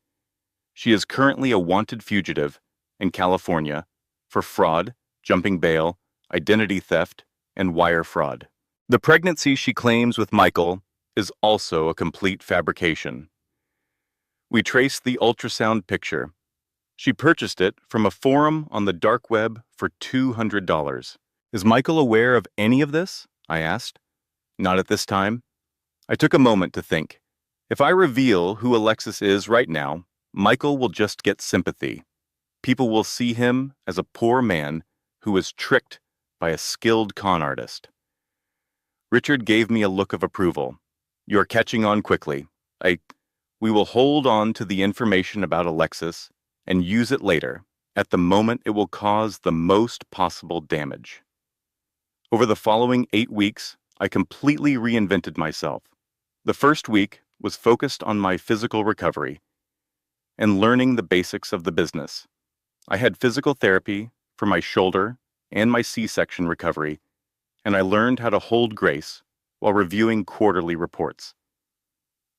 She is currently a wanted fugitive in California for fraud, jumping bail, identity theft, and wire fraud. The pregnancy she claims with Michael is also a complete fabrication. We traced the ultrasound picture. She purchased it from a forum on the dark web for $200. Is Michael aware of any of this? I asked. Not at this time. I took a moment to think. If I reveal who Alexis is right now, Michael will just get sympathy. People will see him as a poor man who was tricked by a skilled con artist. Richard gave me a look of approval. You're catching on quickly. We will hold on to the information about Alexis and use it later, at the moment it will cause the most possible damage. Over the following 8 weeks, I completely reinvented myself. The first week was focused on my physical recovery and learning the basics of the business. I had physical therapy for my shoulder and my C-section recovery, and I learned how to hold grace while reviewing quarterly reports.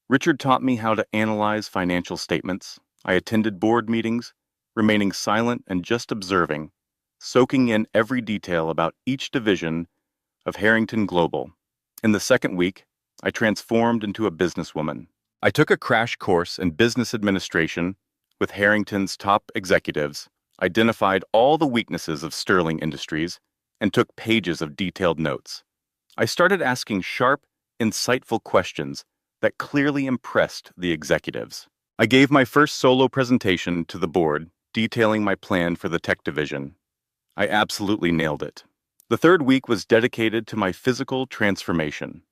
Richard taught me how to analyze financial statements. I attended board meetings, remaining silent and just observing, soaking in every detail about each division of Harrington Global. In the second week, I transformed into a businesswoman. I took a crash course in business administration with Harrington's top executives, identified all the weaknesses of Sterling Industries, and took pages of detailed notes. I started asking sharp, insightful questions that clearly impressed the executives. I gave my first solo presentation to the board, detailing my plan for the tech division. I absolutely nailed it. The third week was dedicated to my physical transformation.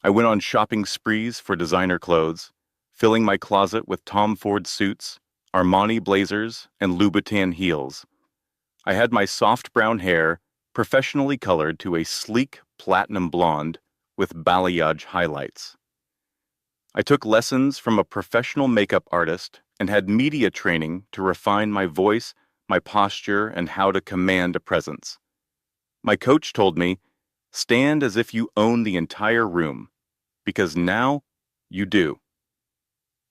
I went on shopping sprees for designer clothes, filling my closet with Tom Ford suits, Armani blazers, and Louboutin heels. I had my soft brown hair professionally colored to a sleek platinum blonde with balayage highlights. I took lessons from a professional makeup artist and had media training to refine my voice, my posture, and how to command a presence. My coach told me, stand as if you own the entire room, because now you do.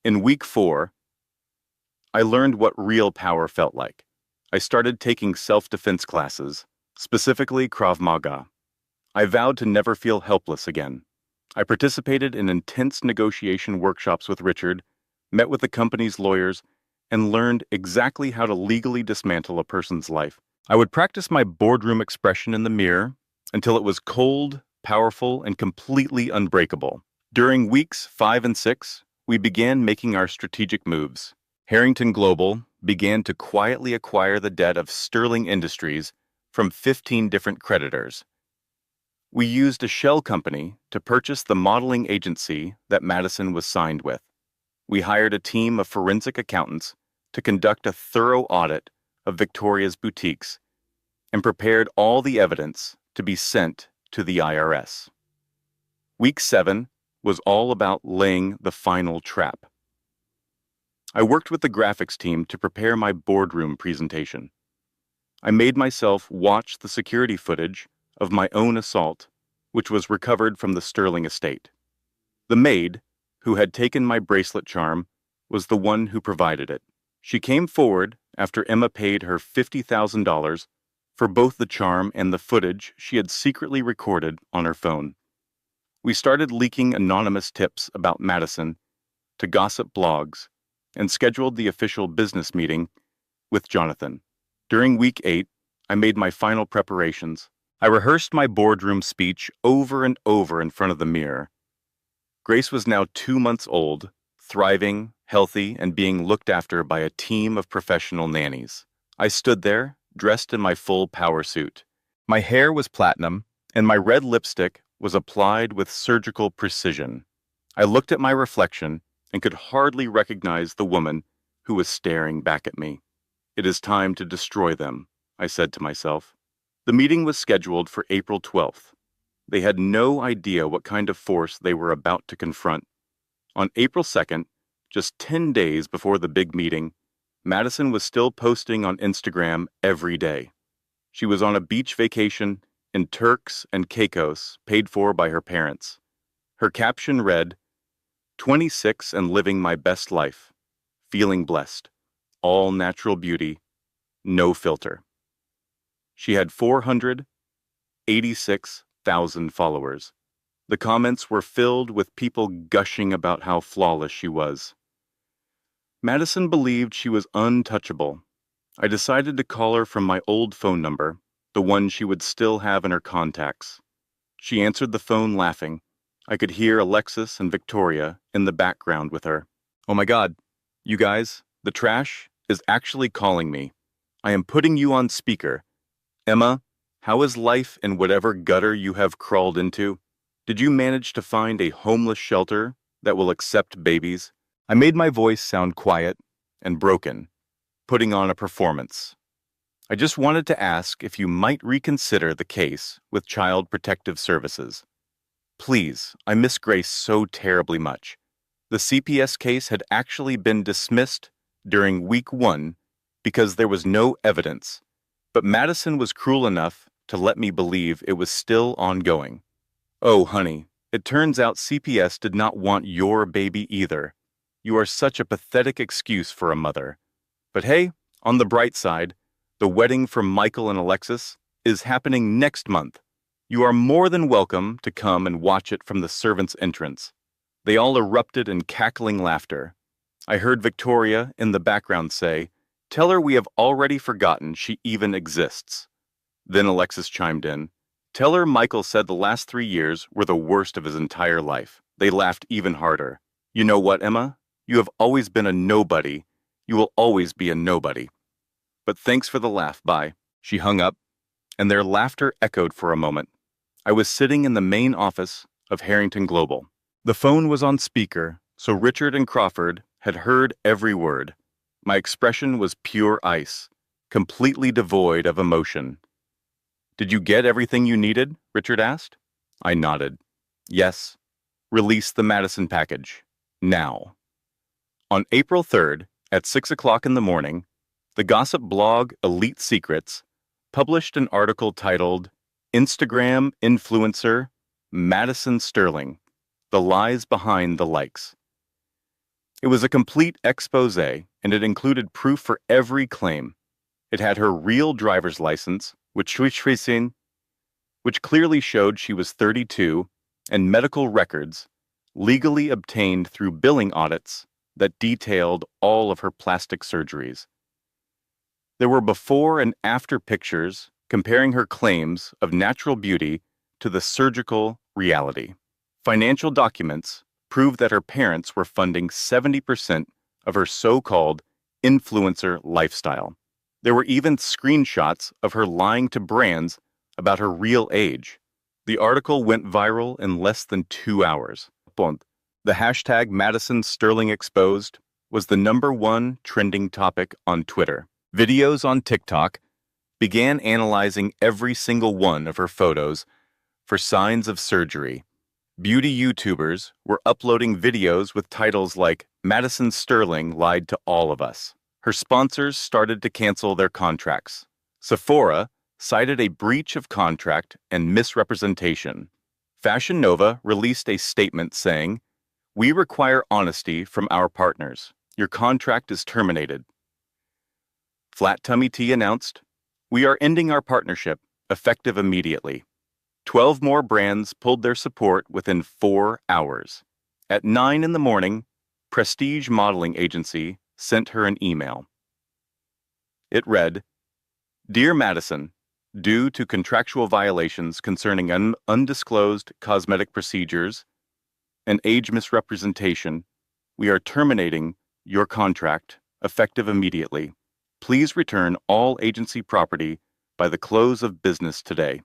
In week 4, I learned what real power felt like. I started taking self-defense classes, specifically Krav Maga. I vowed to never feel helpless again. I participated in intense negotiation workshops with Richard, met with the company's lawyers, and learned exactly how to legally dismantle a person's life. I would practice my boardroom expression in the mirror until it was cold, powerful, and completely unbreakable. During weeks 5 and 6, we began making our strategic moves. Harrington Global began to quietly acquire the debt of Sterling Industries from 15 different creditors. We used a shell company to purchase the modeling agency that Madison was signed with. We hired a team of forensic accountants to conduct a thorough audit of Victoria's boutiques and prepared all the evidence to be sent to the IRS. Week 7 was all about laying the final trap. I worked with the graphics team to prepare my boardroom presentation. I made myself watch the security footage of my own assault, which was recovered from the Sterling estate. The maid, who had taken my bracelet charm, was the one who provided it. She came forward after Emma paid her $50,000 for both the charm and the footage she had secretly recorded on her phone. We started leaking anonymous tips about Madison to gossip blogs and scheduled the official business meeting with Jonathan. During week 8, I made my final preparations. I rehearsed my boardroom speech over and over in front of the mirror. Grace was now 2 months old, thriving, healthy, and being looked after by a team of professional nannies. I stood there, dressed in my full power suit. My hair was platinum, and my red lipstick was applied with surgical precision. I looked at my reflection and could hardly recognize the woman who was staring back at me. It is time to destroy them, I said to myself. The meeting was scheduled for April 12th. They had no idea what kind of force they were about to confront. On April 2nd, just 10 days before the big meeting, Madison was still posting on Instagram every day. She was on a beach vacation in Turks and Caicos, paid for by her parents. Her caption read, 26 and living my best life, feeling blessed, all natural beauty, no filter. She had 486,000 followers. The comments were filled with people gushing about how flawless she was. Madison believed she was untouchable. I decided to call her from my old phone number, the one she would still have in her contacts. She answered the phone laughing. I could hear Alexis and Victoria in the background with her. Oh my God, you guys, the trash is actually calling me. I am putting you on speaker. Emma, how is life in whatever gutter you have crawled into? Did you manage to find a homeless shelter that will accept babies? I made my voice sound quiet and broken, putting on a performance. I just wanted to ask if you might reconsider the case with Child Protective Services. Please, I miss Grace so terribly much. The CPS case had actually been dismissed during week 1 because there was no evidence, but Madison was cruel enough to let me believe it was still ongoing. Oh, honey, it turns out CPS did not want your baby either. You are such a pathetic excuse for a mother. But hey, on the bright side, the wedding for Michael and Alexis is happening next month. You are more than welcome to come and watch it from the servants' entrance. They all erupted in cackling laughter. I heard Victoria in the background say, "Tell her we have already forgotten she even exists." Then Alexis chimed in, "Tell her Michael said the last 3 years were the worst of his entire life." They laughed even harder. You know what, Emma? You have always been a nobody. You will always be a nobody. But thanks for the laugh, bye. She hung up, and their laughter echoed for a moment. I was sitting in the main office of Harrington Global. The phone was on speaker, so Richard and Crawford had heard every word. My expression was pure ice, completely devoid of emotion. "Did you get everything you needed?" Richard asked. I nodded. "Yes. Release the Madison package. Now." On April 3rd, at 6 o'clock in the morning, the gossip blog Elite Secrets published an article titled "Instagram Influencer Madison Sterling: The Lies Behind the Likes." It was a complete expose, and it included proof for every claim. It had her real driver's license, which clearly showed she was 32, and medical records, legally obtained through billing audits that detailed all of her plastic surgeries. There were before and after pictures comparing her claims of natural beauty to the surgical reality. Financial documents proved that her parents were funding 70% of her so-called influencer lifestyle. There were even screenshots of her lying to brands about her real age. The article went viral in less than 2 hours. The hashtag Madison Sterling Exposed was the #1 trending topic on Twitter. Videos on TikTok began analyzing every single one of her photos for signs of surgery. Beauty YouTubers were uploading videos with titles like "Madison Sterling lied to all of us." Her sponsors started to cancel their contracts. Sephora cited a breach of contract and misrepresentation. Fashion Nova released a statement saying, "We require honesty from our partners. Your contract is terminated." Flat Tummy Tea announced, "We are ending our partnership, effective immediately." 12 more brands pulled their support within 4 hours. At 9 in the morning, Prestige Modeling Agency sent her an email. It read, "Dear Madison, due to contractual violations concerning undisclosed cosmetic procedures and age misrepresentation, we are terminating your contract, effective immediately. Please return all agency property by the close of business today."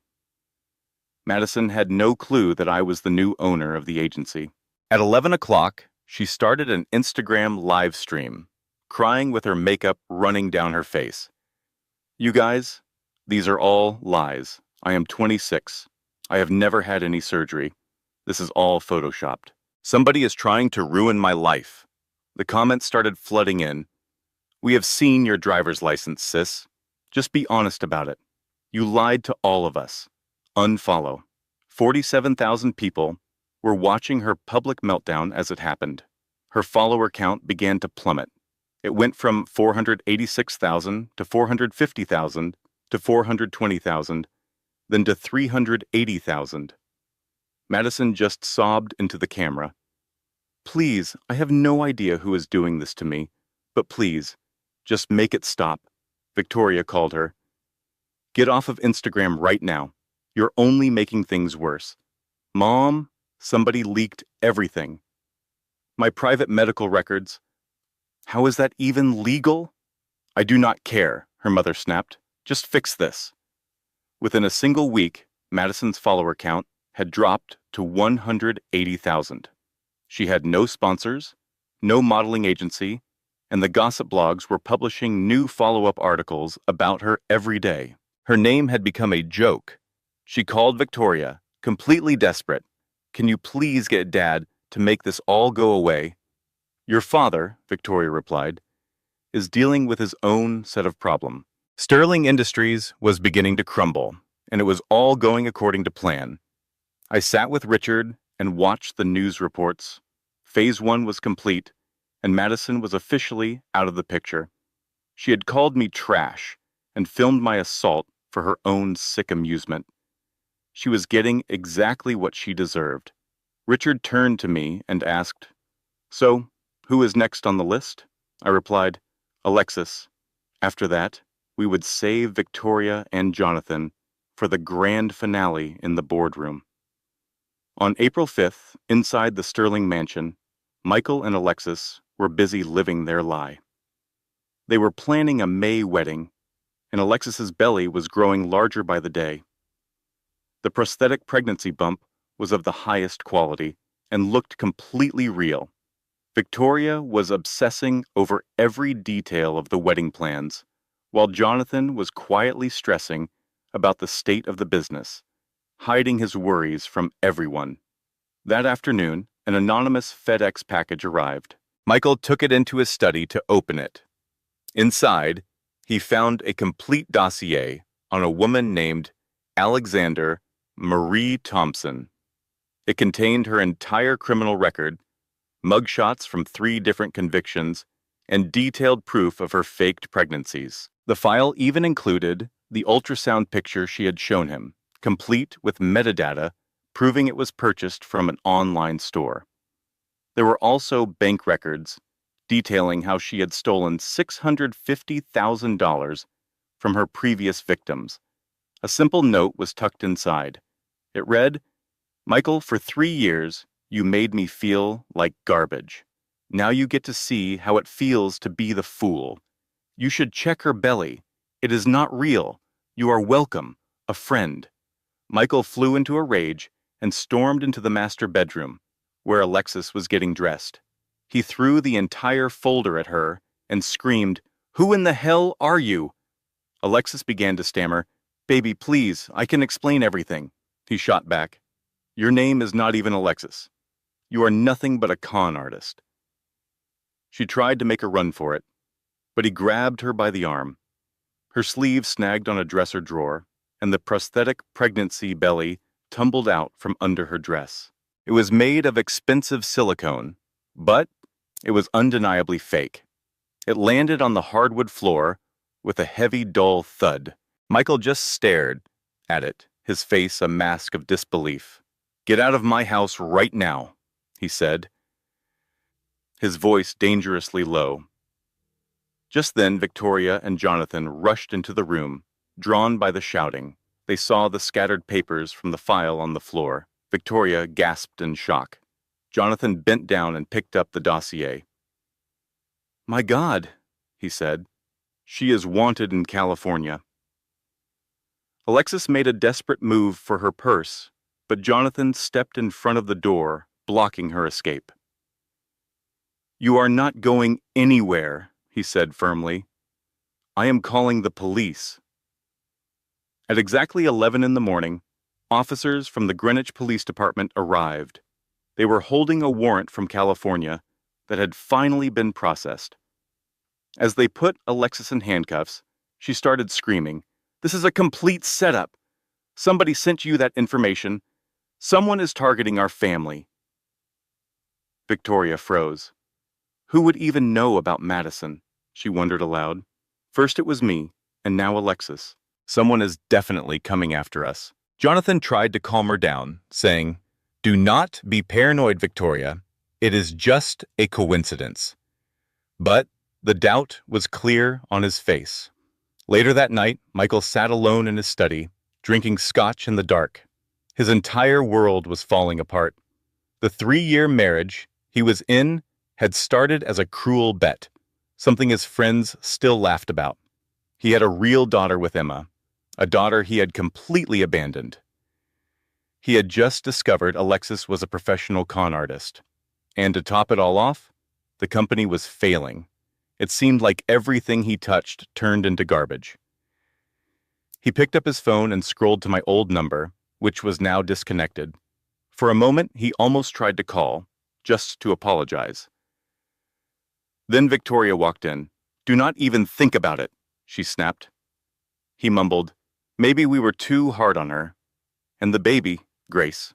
Madison had no clue that I was the new owner of the agency. At 11 o'clock, she started an Instagram live stream, crying with her makeup running down her face. "You guys, these are all lies. I am 26. I have never had any surgery. This is all photoshopped. Somebody is trying to ruin my life." The comments started flooding in. "We have seen your driver's license, sis. Just be honest about it. You lied to all of us. Unfollow." 47,000 people were watching her public meltdown as it happened. Her follower count began to plummet. It went from 486,000 to 450,000 to 420,000, then to 380,000. Madison just sobbed into the camera. "Please, I have no idea who is doing this to me, but please, just make it stop," Victoria called her. "Get off of Instagram right now. You're only making things worse. Mom, somebody leaked everything. My private medical records. How is that even legal?" "I do not care," her mother snapped. "Just fix this." Within a single week, Madison's follower count had dropped to 180,000. She had no sponsors, no modeling agency, and the gossip blogs were publishing new follow-up articles about her every day. Her name had become a joke. She called Victoria, completely desperate. Can you please get Dad to make this all go away?" "Your father," Victoria replied, "is dealing with his own set of problems." Sterling Industries was beginning to crumble, and it was all going according to plan. I sat with Richard and watched the news reports. Phase 1 was complete, and Madison was officially out of the picture. She had called me trash and filmed my assault for her own sick amusement. She was getting exactly what she deserved. Richard turned to me and asked, "So, who is next on the list?" I replied, "Alexis." After that, we would save Victoria and Jonathan for the grand finale in the boardroom. On April 5th, inside the Sterling mansion, Michael and Alexis were busy living their lie. They were planning a May wedding, and Alexis's belly was growing larger by the day. The prosthetic pregnancy bump was of the highest quality and looked completely real. Victoria was obsessing over every detail of the wedding plans, while Jonathan was quietly stressing about the state of the business, hiding his worries from everyone. That afternoon, an anonymous FedEx package arrived. Michael took it into his study to open it. Inside, he found a complete dossier on a woman named Alexander Marie Thompson. It contained her entire criminal record, mugshots from 3 different convictions, and detailed proof of her faked pregnancies. The file even included the ultrasound picture she had shown him, complete with metadata proving it was purchased from an online store. There were also bank records detailing how she had stolen $650,000 from her previous victims. A simple note was tucked inside. It read, "Michael, for 3 years, you made me feel like garbage. Now you get to see how it feels to be the fool. You should check her belly. It is not real. You are welcome. A friend." Michael flew into a rage and stormed into the master bedroom, where Alexis was getting dressed. He threw the entire folder at her and screamed, "Who in the hell are you?" Alexis began to stammer, "Baby, please, I can explain everything." He shot back, "Your name is not even Alexis. You are nothing but a con artist." She tried to make a run for it, but he grabbed her by the arm. Her sleeve snagged on a dresser drawer, and the prosthetic pregnancy belly tumbled out from under her dress. It was made of expensive silicone, but it was undeniably fake. It landed on the hardwood floor with a heavy, dull thud. Michael just stared at it, his face a mask of disbelief. "Get out of my house right now," he said, his voice dangerously low. Just then, Victoria and Jonathan rushed into the room, drawn by the shouting. They saw the scattered papers from the file on the floor. Victoria gasped in shock. Jonathan bent down and picked up the dossier. "My God," he said. "She is wanted in California." Alexis made a desperate move for her purse, but Jonathan stepped in front of the door, blocking her escape. "You are not going anywhere," he said firmly. "I am calling the police." At exactly 11 in the morning, officers from the Greenwich Police Department arrived. They were holding a warrant from California that had finally been processed. As they put Alexis in handcuffs, she started screaming, "This is a complete setup. Somebody sent you that information. Someone is targeting our family." Victoria froze. Who would even know about Madison? She wondered aloud. First it was me, and now Alexis. Someone is definitely coming after us. Jonathan tried to calm her down, saying, "Do not be paranoid, Victoria. It is just a coincidence." But the doubt was clear on his face. Later that night, Michael sat alone in his study, drinking scotch in the dark. His entire world was falling apart. The 3-year marriage he was in had started as a cruel bet, something his friends still laughed about. He had a real daughter with Emma, a daughter he had completely abandoned. He had just discovered Alexis was a professional con artist. And to top it all off, the company was failing. It seemed like everything he touched turned into garbage. He picked up his phone and scrolled to my old number, which was now disconnected. For a moment, he almost tried to call, just to apologize. Then Victoria walked in. "Do not even think about it," she snapped. He mumbled, "Maybe we were too hard on her. And the baby, Grace.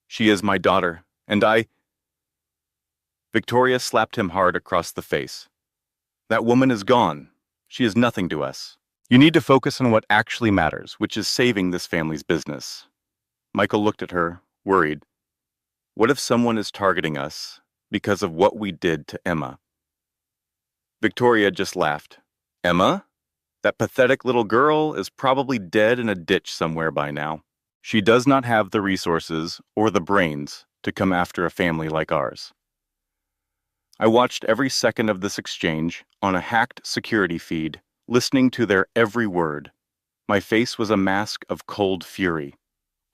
She is my daughter, and I—" Victoria slapped him hard across the face. "That woman is gone. She is nothing to us. You need to focus on what actually matters, which is saving this family's business." Michael looked at her, worried. What if someone is targeting us because of what we did to Emma? Victoria just laughed. "Emma? That pathetic little girl is probably dead in a ditch somewhere by now. She does not have the resources or the brains to come after a family like ours." I watched every second of this exchange on a hacked security feed, listening to their every word. My face was a mask of cold fury.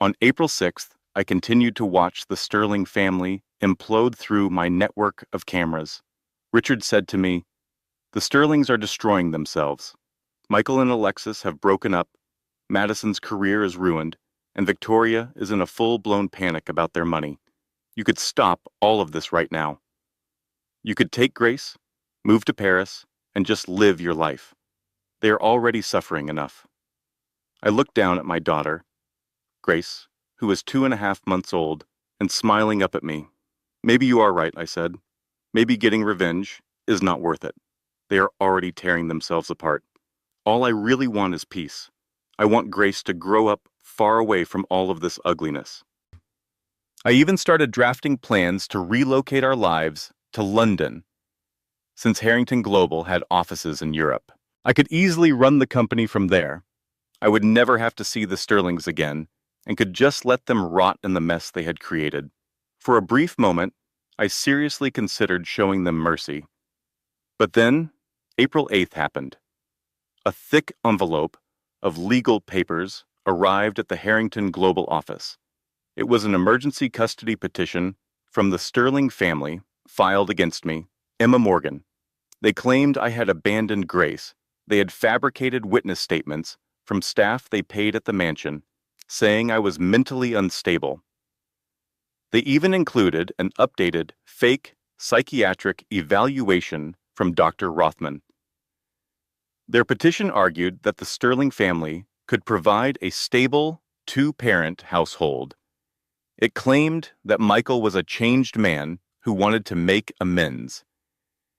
On April 6th, I continued to watch the Sterling family implode through my network of cameras. Richard said to me, "The Sterlings are destroying themselves. Michael and Alexis have broken up, Madison's career is ruined, and Victoria is in a full-blown panic about their money. You could stop all of this right now. You could take Grace, move to Paris, and just live your life. They are already suffering enough." I looked down at my daughter, Grace, who was 2.5 months old, and smiling up at me. "Maybe you are right," I said. "Maybe getting revenge is not worth it. They are already tearing themselves apart. All I really want is peace. I want Grace to grow up far away from all of this ugliness." I even started drafting plans to relocate our lives to London, since Harrington Global had offices in Europe. I could easily run the company from there. I would never have to see the Sterlings again, and could just let them rot in the mess they had created. For a brief moment, I seriously considered showing them mercy. But then, April 8th happened. A thick envelope of legal papers arrived at the Harrington Global office. It was an emergency custody petition from the Sterling family filed against me, Emma Morgan. They claimed I had abandoned Grace. They had fabricated witness statements from staff they paid at the mansion, saying I was mentally unstable. They even included an updated, fake psychiatric evaluation from Dr. Rothman. Their petition argued that the Sterling family could provide a stable, two-parent household. It claimed that Michael was a changed man who wanted to make amends.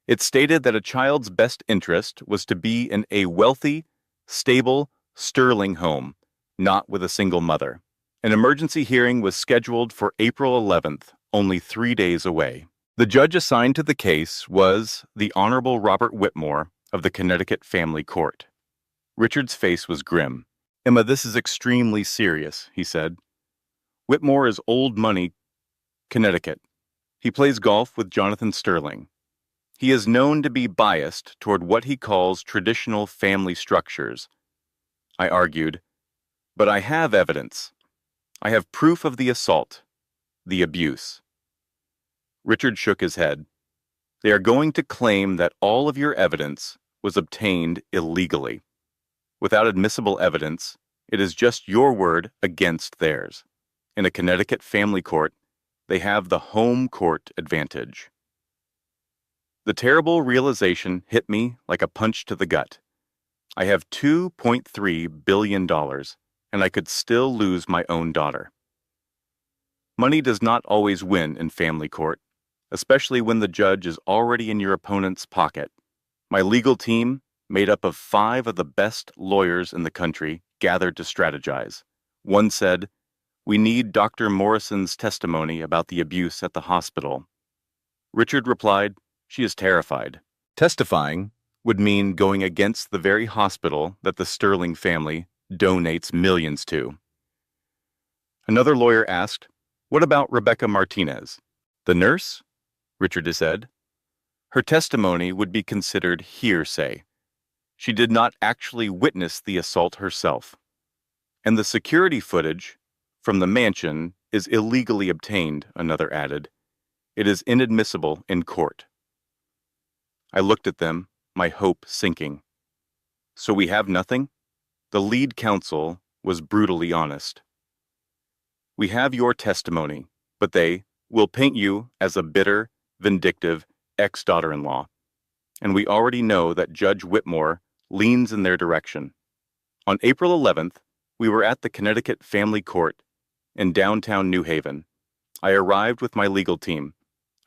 It stated that a child's best interest was to be in a wealthy, stable Sterling home, not with a single mother. An emergency hearing was scheduled for April 11th, only 3 days away. The judge assigned to the case was the Honorable Robert Whitmore of the Connecticut Family Court. Richard's face was grim. "Emma, this is extremely serious," he said. "Whitmore is old money, Connecticut. He plays golf with Jonathan Sterling. He is known to be biased toward what he calls traditional family structures." I argued, "But I have evidence. I have proof of the assault, the abuse." Richard shook his head. "They are going to claim that all of your evidence was obtained illegally. Without admissible evidence, it is just your word against theirs. In a Connecticut family court, they have the home court advantage." The terrible realization hit me like a punch to the gut. I have $2.3 billion, and I could still lose my own daughter. Money does not always win in family court, especially when the judge is already in your opponent's pocket. My legal team, made up of 5 of the best lawyers in the country, gathered to strategize. One said, "We need Dr. Morrison's testimony about the abuse at the hospital." Richard replied, "She is terrified." Testifying would mean going against the very hospital that the Sterling family donates millions to. Another lawyer asked, "What about Rebecca Martinez?" "The nurse?" Richard said. "Her testimony would be considered hearsay. She did not actually witness the assault herself. And the security footage from the mansion is illegally obtained," another added. "It is inadmissible in court." I looked at them, my hope sinking. "So we have nothing?" The lead counsel was brutally honest. We have your testimony, but they will paint you as a bitter, vindictive ex-daughter-in-law. And we already know that Judge Whitmore leans in their direction. On April 11th, we were at the Connecticut Family Court in downtown New Haven. I arrived with my legal team.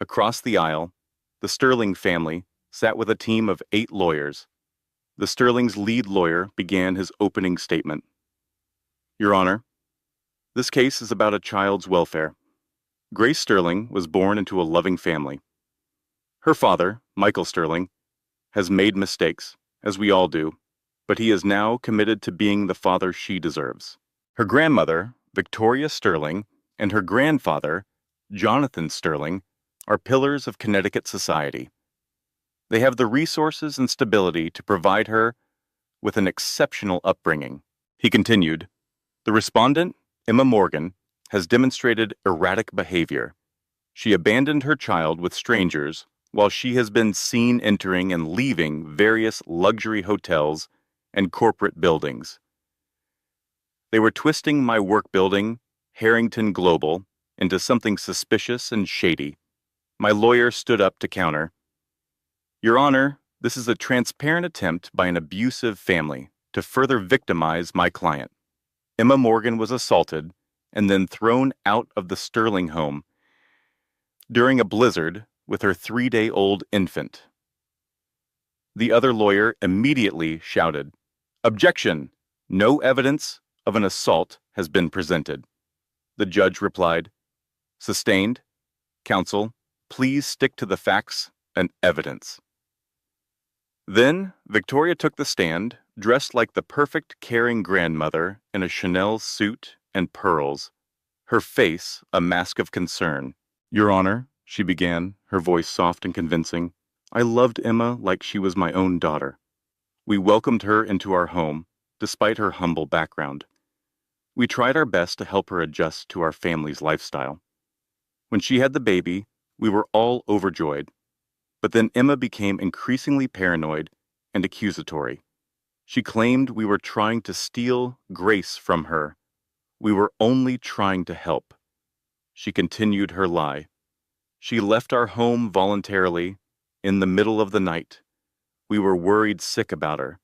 Across the aisle, the Sterling family sat with a team of 8 lawyers. The Sterling's lead lawyer began his opening statement. Your Honor, this case is about a child's welfare. Grace Sterling was born into a loving family. Her father, Michael Sterling, has made mistakes, as we all do, but he is now committed to being the father she deserves. Her grandmother, Victoria Sterling, and her grandfather, Jonathan Sterling, are pillars of Connecticut society. They have the resources and stability to provide her with an exceptional upbringing. He continued, the respondent, Emma Morgan, has demonstrated erratic behavior. She abandoned her child with strangers while she has been seen entering and leaving various luxury hotels and corporate buildings. They were twisting my work building, Harrington Global, into something suspicious and shady. My lawyer stood up to counter. Your Honor, this is a transparent attempt by an abusive family to further victimize my client. Emma Morgan was assaulted and then thrown out of the Sterling home during a blizzard with her 3-day-old infant. The other lawyer immediately shouted, Objection! No evidence of an assault has been presented. The judge replied, Sustained. Counsel, please stick to the facts and evidence. Then Victoria took the stand, dressed like the perfect caring grandmother in a Chanel suit and pearls, her face a mask of concern. Your Honor, she began, her voice soft and convincing, I loved Emma like she was my own daughter. We welcomed her into our home, despite her humble background. We tried our best to help her adjust to our family's lifestyle. When she had the baby, we were all overjoyed. But then Emma became increasingly paranoid and accusatory. She claimed we were trying to steal Grace from her. We were only trying to help. She continued her lie. She left our home voluntarily in the middle of the night. We were worried sick about her.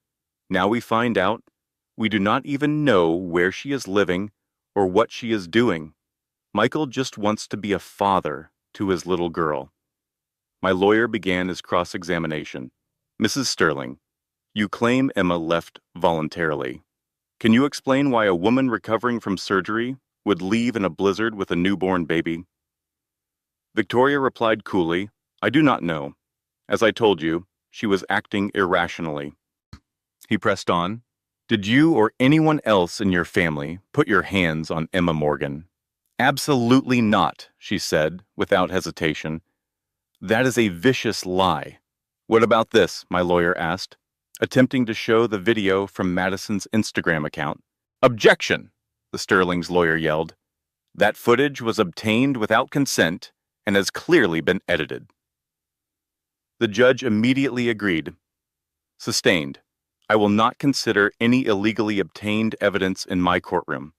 Now we find out we do not even know where she is living or what she is doing. Michael just wants to be a father to his little girl. My lawyer began his cross-examination. Mrs. Sterling, you claim Emma left voluntarily. Can you explain why a woman recovering from surgery would leave in a blizzard with a newborn baby? Victoria replied coolly, I do not know. As I told you, she was acting irrationally. He pressed on. Did you or anyone else in your family put your hands on Emma Morgan? Absolutely not, she said, without hesitation. That is a vicious lie. What about this? My lawyer asked, attempting to show the video from Madison's Instagram account. Objection, the Sterling's lawyer yelled. That footage was obtained without consent and has clearly been edited. The judge immediately agreed. Sustained. I will not consider any illegally obtained evidence in my courtroom.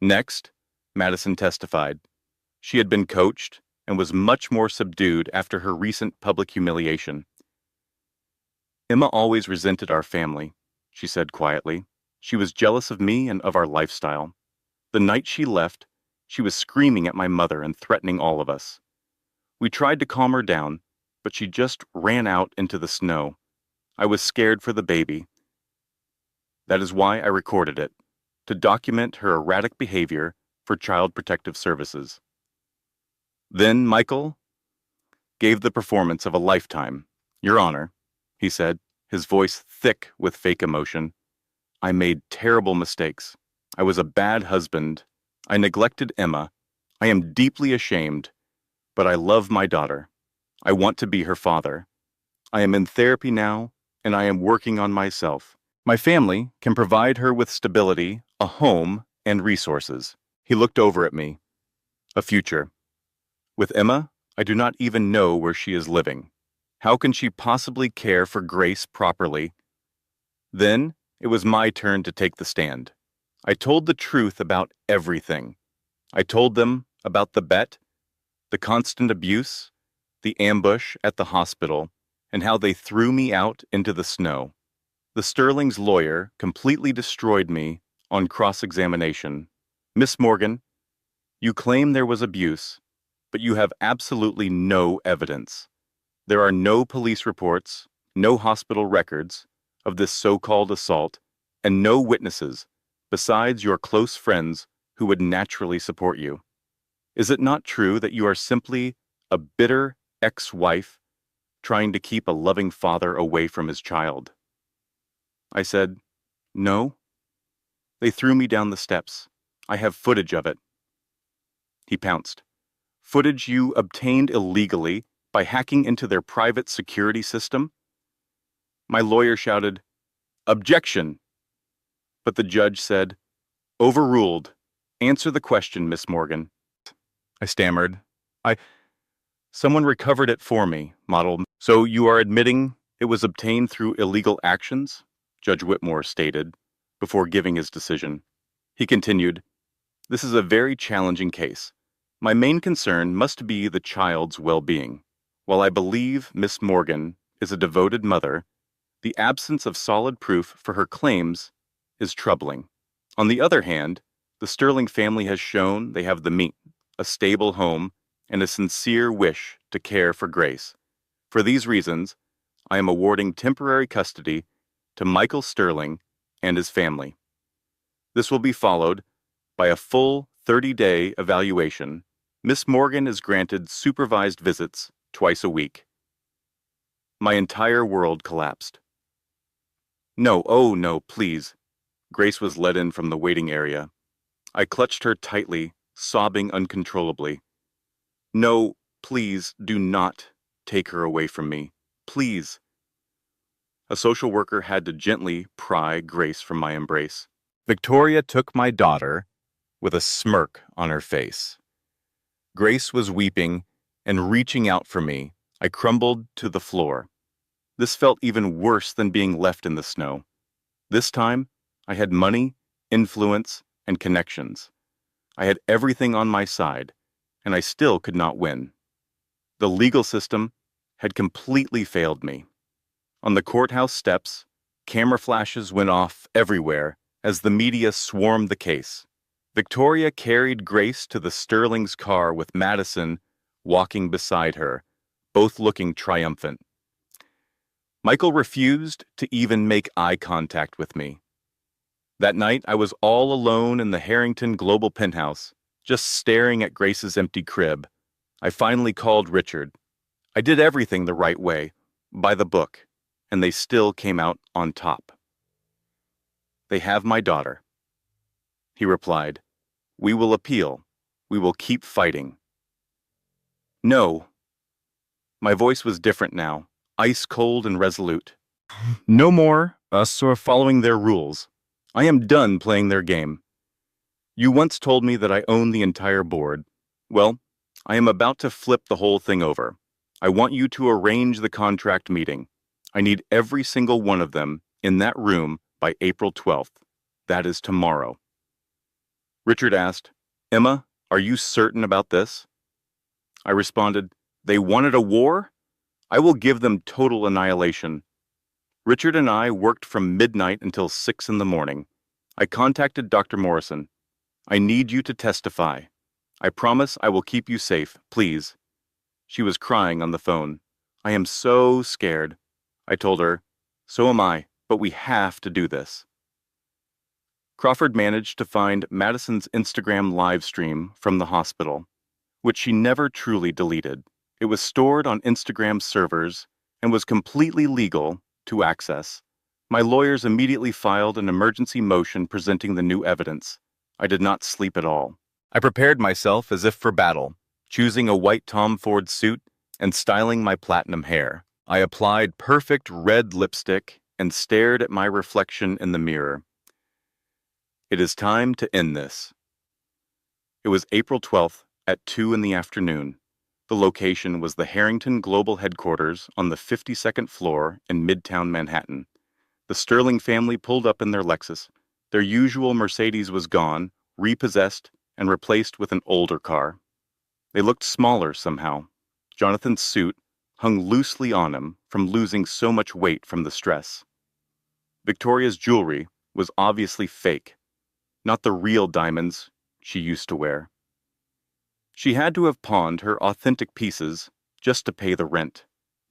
Next, Madison testified. She had been coached and was much more subdued after her recent public humiliation. Emma always resented our family, she said quietly. She was jealous of me and of our lifestyle. The night she left, she was screaming at my mother and threatening all of us. We tried to calm her down, but she just ran out into the snow. I was scared for the baby. That is why I recorded it, to document her erratic behavior for Child Protective Services. Then Michael gave the performance of a lifetime. Your Honor, he said, his voice thick with fake emotion. I made terrible mistakes. I was a bad husband. I neglected Emma. I am deeply ashamed, but I love my daughter. I want to be her father. I am in therapy now, and I am working on myself. My family can provide her with stability, a home, and resources. He looked over at me. A future. With Emma, I do not even know where she is living. How can she possibly care for Grace properly? Then, it was my turn to take the stand. I told the truth about everything. I told them about the bet, the constant abuse, the ambush at the hospital, and how they threw me out into the snow. The Sterling's lawyer completely destroyed me on cross-examination. Miss Morgan, you claim there was abuse, but you have absolutely no evidence. There are no police reports, no hospital records of this so-called assault, and no witnesses besides your close friends who would naturally support you. Is it not true that you are simply a bitter ex-wife trying to keep a loving father away from his child? I said, no. They threw me down the steps. I have footage of it. He pounced. Footage you obtained illegally by hacking into their private security system? My lawyer shouted, objection! But the judge said, overruled. Answer the question, Miss Morgan. I stammered. Someone recovered it for me, modeled. So you are admitting it was obtained through illegal actions? Judge Whitmore stated, before giving his decision. He continued, this is a very challenging case. My main concern must be the child's well-being. While I believe Miss Morgan is a devoted mother, the absence of solid proof for her claims is troubling. On the other hand, the Sterling family has shown they have the means, a stable home, and a sincere wish to care for Grace. For these reasons, I am awarding temporary custody to Michael Sterling and his family. This will be followed by a full 30-day evaluation. Miss Morgan is granted supervised visits twice a week. My entire world collapsed. No, oh no, please. Grace was led in from the waiting area. I clutched her tightly, sobbing uncontrollably. No, please, do not take her away from me. Please. A social worker had to gently pry Grace from my embrace. Victoria took my daughter with a smirk on her face. Grace was weeping and reaching out for me. I crumbled to the floor. This felt even worse than being left in the snow. This time, I had money, influence, and connections. I had everything on my side, and I still could not win. The legal system had completely failed me. On the courthouse steps, camera flashes went off everywhere as the media swarmed the case. Victoria carried Grace to the Sterling's car with Madison walking beside her, both looking triumphant. Michael refused to even make eye contact with me. That night, I was all alone in the Harrington Global penthouse, just staring at Grace's empty crib. I finally called Richard. I did everything the right way, by the book, and they still came out on top. They have my daughter. He replied, we will appeal. We will keep fighting. No. My voice was different now, ice cold and resolute. No more us or following their rules. I am done playing their game. You once told me that I own the entire board. Well, I am about to flip the whole thing over. I want you to arrange the contract meeting. I need every single one of them in that room by April 12th. That is tomorrow. Richard asked, Emma, are you certain about this? I responded, they wanted a war? I will give them total annihilation. Richard and I worked from midnight until 6 in the morning. I contacted Dr. Morrison. I need you to testify. I promise I will keep you safe, please. She was crying on the phone. I am so scared. I told her, so am I, but we have to do this. Crawford managed to find Madison's Instagram live stream from the hospital, which she never truly deleted. It was stored on Instagram servers and was completely legal to access. My lawyers immediately filed an emergency motion presenting the new evidence. I did not sleep at all. I prepared myself as if for battle, choosing a white Tom Ford suit and styling my platinum hair. I applied perfect red lipstick and stared at my reflection in the mirror. It is time to end this. It was April 12th at 2 in the afternoon. The location was the Harrington Global Headquarters on the 52nd floor in Midtown Manhattan. The Sterling family pulled up in their Lexus. Their usual Mercedes was gone, repossessed, and replaced with an older car. They looked smaller somehow. Jonathan's suit hung loosely on him from losing so much weight from the stress. Victoria's jewelry was obviously fake, not the real diamonds she used to wear. She had to have pawned her authentic pieces just to pay the rent.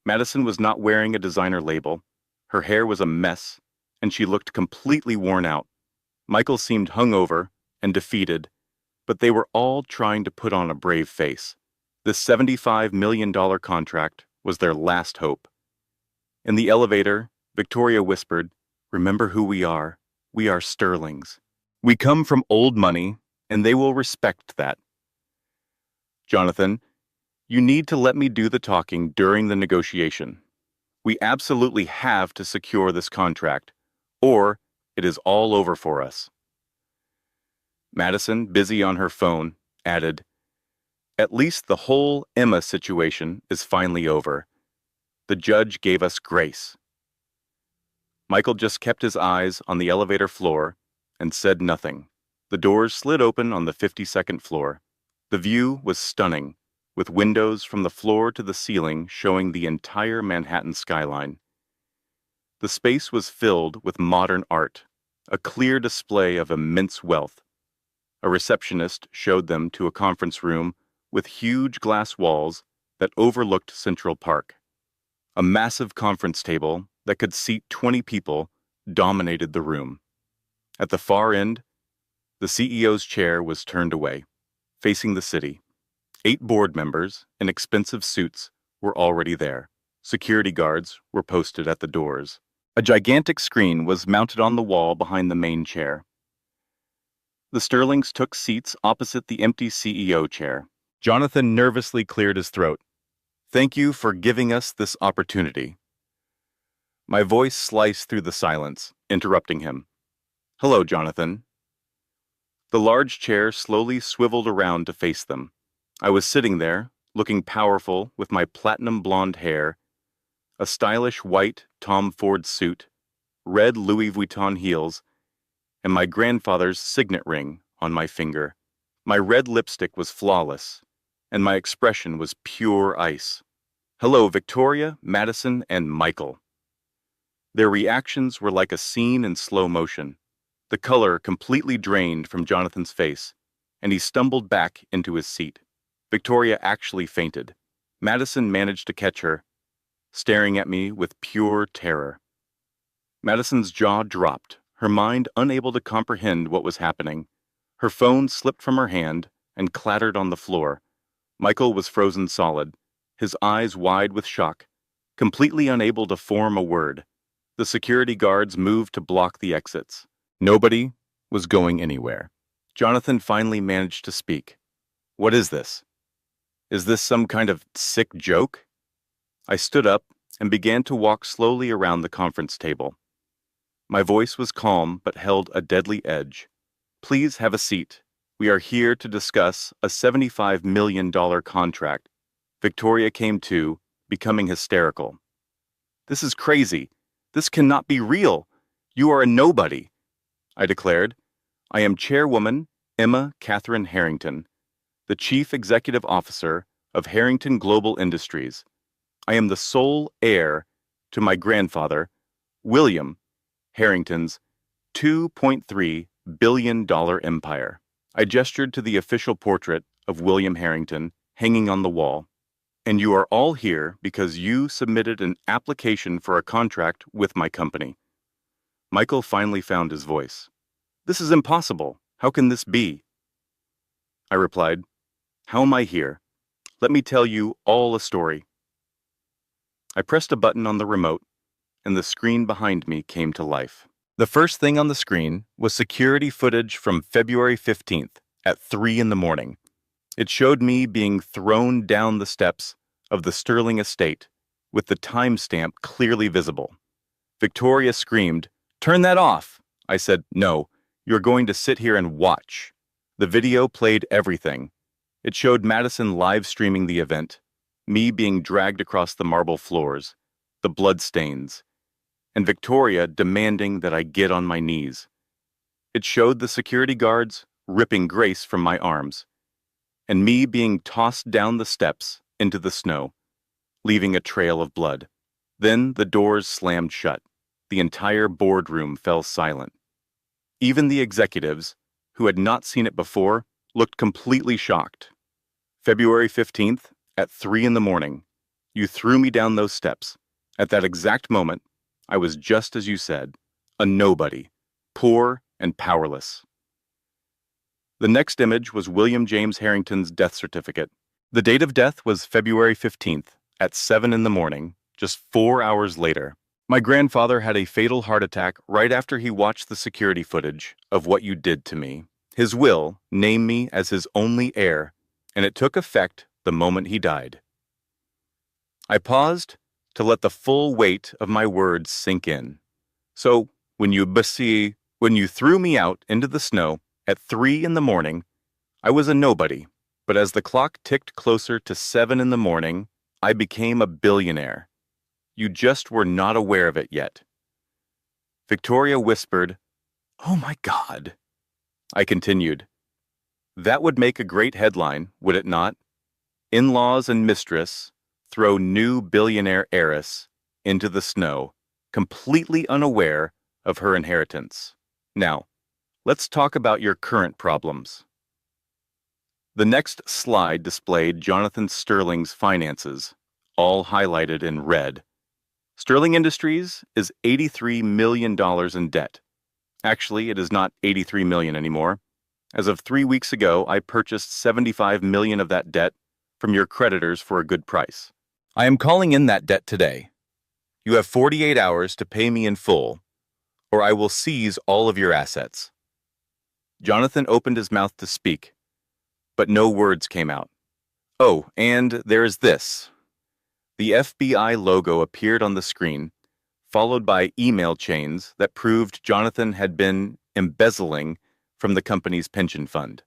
Madison was not wearing a designer label. Her hair was a mess, and she looked completely worn out. Michael seemed hungover and defeated, but they were all trying to put on a brave face. This $75 million contract was their last hope. In the elevator, Victoria whispered, "Remember who we are. We are Sterlings. We come from old money, and they will respect that." "Jonathan, you need to let me do the talking during the negotiation. We absolutely have to secure this contract, or it is all over for us." Madison, busy on her phone, added, "At least the whole Emma situation is finally over. The judge gave us grace." Michael just kept his eyes on the elevator floor and said nothing. The doors slid open on the 52nd floor. The view was stunning, with windows from the floor to the ceiling showing the entire Manhattan skyline. The space was filled with modern art, a clear display of immense wealth. A receptionist showed them to a conference room with huge glass walls that overlooked Central Park. A massive conference table that could seat 20 people dominated the room. At the far end, the CEO's chair was turned away, facing the city. 8 board members in expensive suits were already there. Security guards were posted at the doors. A gigantic screen was mounted on the wall behind the main chair. The Sterlings took seats opposite the empty CEO chair. Jonathan nervously cleared his throat. "Thank you for giving us this opportunity." My voice sliced through the silence, interrupting him. "Hello, Jonathan." The large chair slowly swiveled around to face them. I was sitting there, looking powerful with my platinum blonde hair, a stylish white Tom Ford suit, red Louis Vuitton heels, and my grandfather's signet ring on my finger. My red lipstick was flawless, and my expression was pure ice. "Hello, Victoria, Madison, and Michael." Their reactions were like a scene in slow motion. The color completely drained from Jonathan's face, and he stumbled back into his seat. Victoria actually fainted. Madison managed to catch her, staring at me with pure terror. Madison's jaw dropped, her mind unable to comprehend what was happening. Her phone slipped from her hand and clattered on the floor. Michael was frozen solid, his eyes wide with shock, completely unable to form a word. The security guards moved to block the exits. Nobody was going anywhere. Jonathan finally managed to speak. "What is this? Is this some kind of sick joke?" I stood up and began to walk slowly around the conference table. My voice was calm but held a deadly edge. "Please have a seat. We are here to discuss a $75 million contract." Victoria came to, becoming hysterical. "This is crazy. This cannot be real. You are a nobody." I declared. "I am Chairwoman Emma Catherine Harrington, the Chief Executive Officer of Harrington Global Industries. I am the sole heir to my grandfather, William Harrington's $2.3 billion empire." I gestured to the official portrait of William Harrington hanging on the wall. "And you are all here because you submitted an application for a contract with my company." Michael finally found his voice. "This is impossible. How can this be?" I replied, "How am I here? Let me tell you all a story." I pressed a button on the remote, and the screen behind me came to life. The first thing on the screen was security footage from February 15th at 3 in the morning. It showed me being thrown down the steps of the Sterling estate, with the timestamp clearly visible. Victoria screamed, "Turn that off!" I said, "No, you're going to sit here and watch." The video played everything. It showed Madison live streaming the event, me being dragged across the marble floors, the blood stains, and Victoria demanding that I get on my knees. It showed the security guards ripping Grace from my arms, and me being tossed down the steps into the snow, leaving a trail of blood. Then the doors slammed shut. The entire boardroom fell silent. Even the executives, who had not seen it before, looked completely shocked. February 15th, at 3 in the morning, you threw me down those steps. At that exact moment, I was just as you said, a nobody, poor and powerless. The next image was William James Harrington's death certificate. The date of death was February 15th, at 7 in the morning, just 4 hours later. My grandfather had a fatal heart attack right after he watched the security footage of what you did to me. His will named me as his only heir, and it took effect the moment he died. I paused to let the full weight of my words sink in. So, when you threw me out into the snow at 3 in the morning, I was a nobody, but as the clock ticked closer to 7 in the morning, I became a billionaire. You just were not aware of it yet. Victoria whispered, "Oh my God." I continued, "That would make a great headline, would it not? In-laws and mistress throw new billionaire heiress into the snow, completely unaware of her inheritance. Now, let's talk about your current problems." The next slide displayed Jonathan Sterling's finances, all highlighted in red. Sterling Industries is $83 million in debt. Actually, it is not $83 million anymore. As of 3 weeks ago, I purchased $75 million of that debt from your creditors for a good price. I am calling in that debt today. You have 48 hours to pay me in full, or I will seize all of your assets. Jonathan opened his mouth to speak, but no words came out. Oh, and there is this. The FBI logo appeared on the screen, followed by email chains that proved Jonathan had been embezzling from the company's pension fund.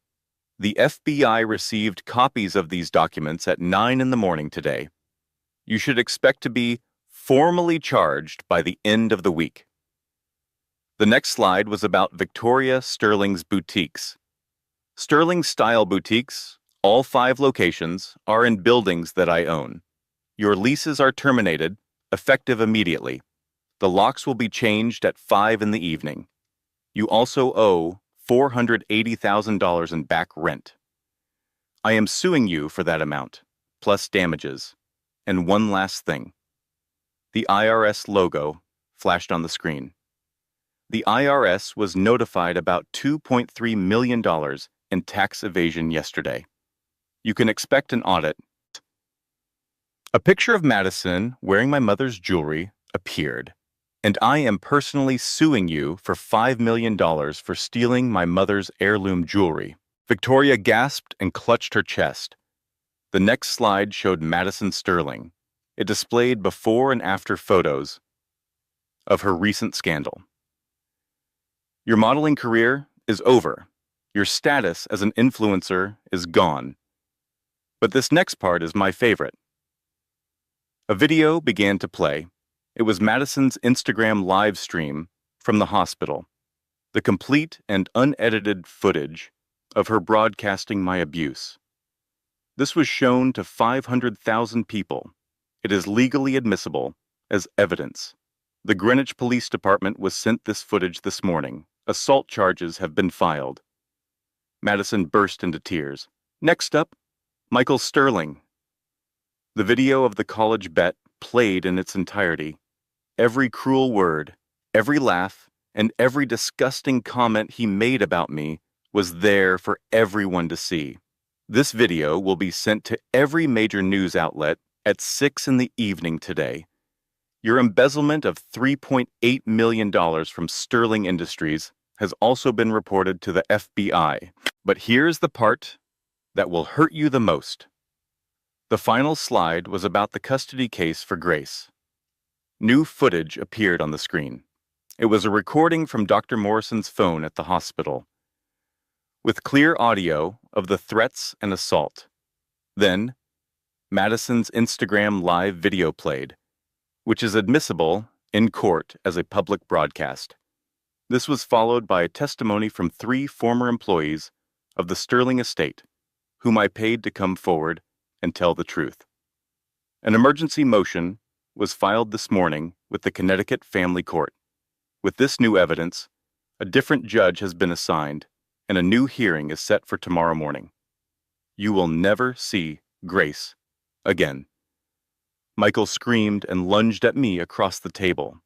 The FBI received copies of these documents at 9 in the morning today. You should expect to be formally charged by the end of the week. The next slide was about Victoria Sterling's boutiques. Sterling-style boutiques, all 5 locations, are in buildings that I own. Your leases are terminated, effective immediately. The locks will be changed at 5 in the evening. You also owe $480,000 in back rent. I am suing you for that amount, plus damages. And one last thing. The IRS logo flashed on the screen. The IRS was notified about $2.3 million in tax evasion yesterday. You can expect an audit. A picture of Madison wearing my mother's jewelry appeared, and I am personally suing you for $5 million for stealing my mother's heirloom jewelry. Victoria gasped and clutched her chest. The next slide showed Madison Sterling. It displayed before and after photos of her recent scandal. Your modeling career is over. Your status as an influencer is gone. But this next part is my favorite. A video began to play. It was Madison's Instagram live stream from the hospital. The complete and unedited footage of her broadcasting my abuse. This was shown to 500,000 people. It is legally admissible as evidence. The Greenwich Police Department was sent this footage this morning. Assault charges have been filed. Madison burst into tears. Next up, Michael Sterling. The video of the college bet played in its entirety. Every cruel word, every laugh, and every disgusting comment he made about me was there for everyone to see. This video will be sent to every major news outlet at 6 in the evening today. Your embezzlement of $3.8 million from Sterling Industries has also been reported to the FBI. But here's the part that will hurt you the most. The final slide was about the custody case for Grace. New footage appeared on the screen. It was a recording from Dr. Morrison's phone at the hospital, with clear audio of the threats and assault. Then, Madison's Instagram live video played, which is admissible in court as a public broadcast. This was followed by a testimony from 3 former employees of the Sterling estate, whom I paid to come forward and tell the truth. An emergency motion was filed this morning with the Connecticut Family Court. With this new evidence, a different judge has been assigned, and a new hearing is set for tomorrow morning. You will never see Grace again. Michael screamed and lunged at me across the table.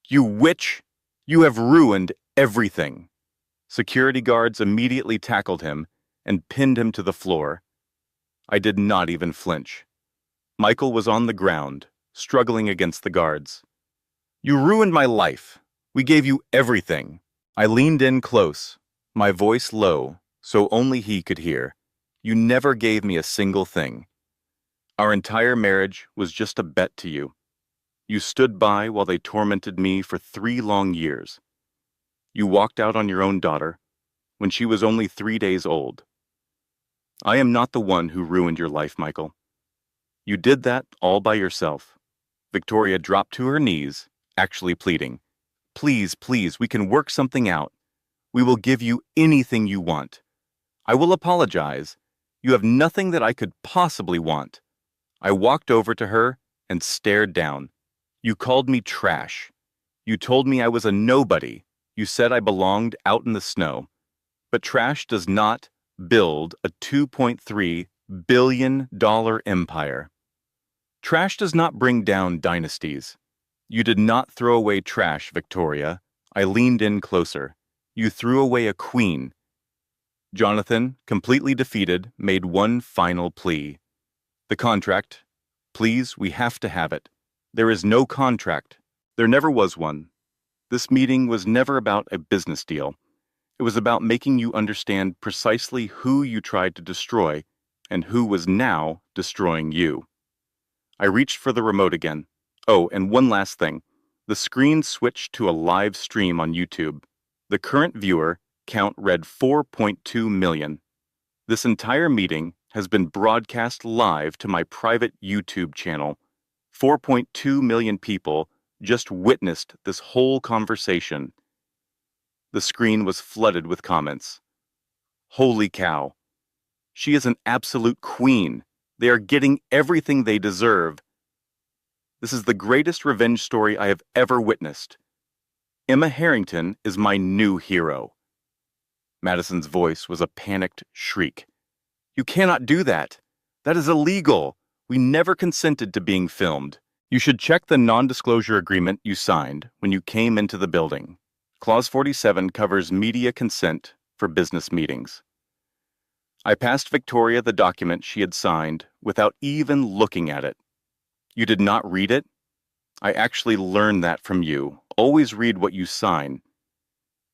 You witch! You have ruined everything! Security guards immediately tackled him and pinned him to the floor. I did not even flinch. Michael was on the ground, struggling against the guards. You ruined my life. We gave you everything. I leaned in close, my voice low, so only he could hear. You never gave me a single thing. Our entire marriage was just a bet to you. You stood by while they tormented me for 3 long years. You walked out on your own daughter when she was only 3 days old. I am not the one who ruined your life, Michael. You did that all by yourself. Victoria dropped to her knees, actually pleading. Please, please, we can work something out. We will give you anything you want. I will apologize. You have nothing that I could possibly want. I walked over to her and stared down. You called me trash. You told me I was a nobody. You said I belonged out in the snow. But trash does not build a $2.3 billion empire. Trash does not bring down dynasties. You did not throw away trash, Victoria. I leaned in closer. You threw away a queen. Jonathan, completely defeated, made one final plea. The contract. Please, we have to have it. There is no contract. There never was one. This meeting was never about a business deal. It was about making you understand precisely who you tried to destroy and who was now destroying you. I reached for the remote again. Oh, and one last thing. The screen switched to a live stream on YouTube. The current viewer count read 4.2 million. This entire meeting has been broadcast live to my private YouTube channel. 4.2 million people just witnessed this whole conversation. The screen was flooded with comments. Holy cow. She is an absolute queen. They are getting everything they deserve. This is the greatest revenge story I have ever witnessed. Emma Harrington is my new hero. Madison's voice was a panicked shriek. You cannot do that. That is illegal. We never consented to being filmed. You should check the non-disclosure agreement you signed when you came into the building. Clause 47 covers media consent for business meetings. I passed Victoria the document she had signed without even looking at it. You did not read it? I actually learned that from you. Always read what you sign.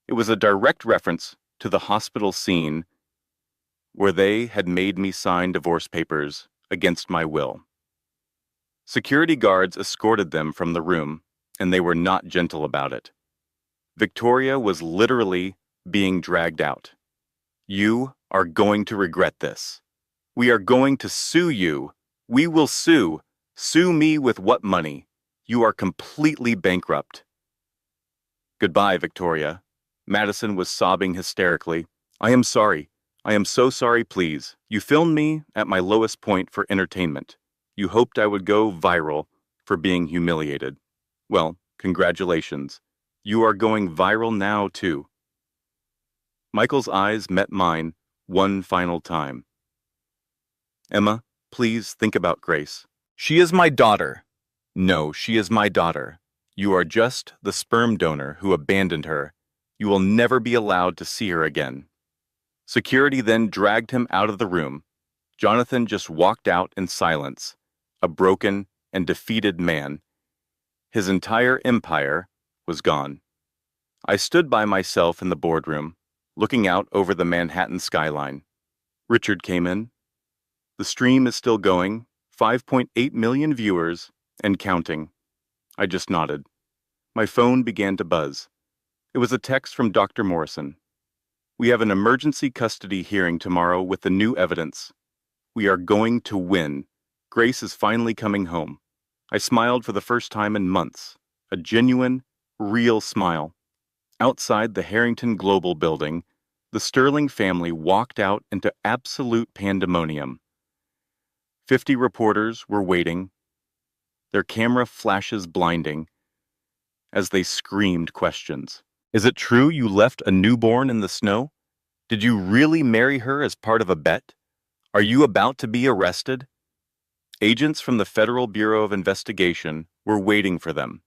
It was a direct reference to the hospital scene where they had made me sign divorce papers against my will. Security guards escorted them from the room, and they were not gentle about it. Victoria was literally being dragged out. You are going to regret this. We are going to sue you. We will sue. Sue me with what money? You are completely bankrupt. Goodbye, Victoria. Madison was sobbing hysterically. I am sorry. I am so sorry, please. You filmed me at my lowest point for entertainment. You hoped I would go viral for being humiliated. Well, congratulations. You are going viral now, too. Michael's eyes met mine one final time. Emma, please think about Grace. She is my daughter. No, she is my daughter. You are just the sperm donor who abandoned her. You will never be allowed to see her again. Security then dragged him out of the room. Jonathan just walked out in silence, a broken and defeated man. His entire empire was gone. I stood by myself in the boardroom, looking out over the Manhattan skyline. Richard came in. The stream is still going, 5.8 million viewers, and counting. I just nodded. My phone began to buzz. It was a text from Dr. Morrison. We have an emergency custody hearing tomorrow with the new evidence. We are going to win. Grace is finally coming home. I smiled for the first time in months. A genuine, real smile. Outside the Harrington Global building, The Sterling family walked out into absolute pandemonium. 50 reporters were waiting, their camera flashes blinding, as they screamed questions. Is it true you left a newborn in the snow? Did you really marry her as part of a bet? Are you about to be arrested? Agents from the Federal Bureau of Investigation were waiting for them.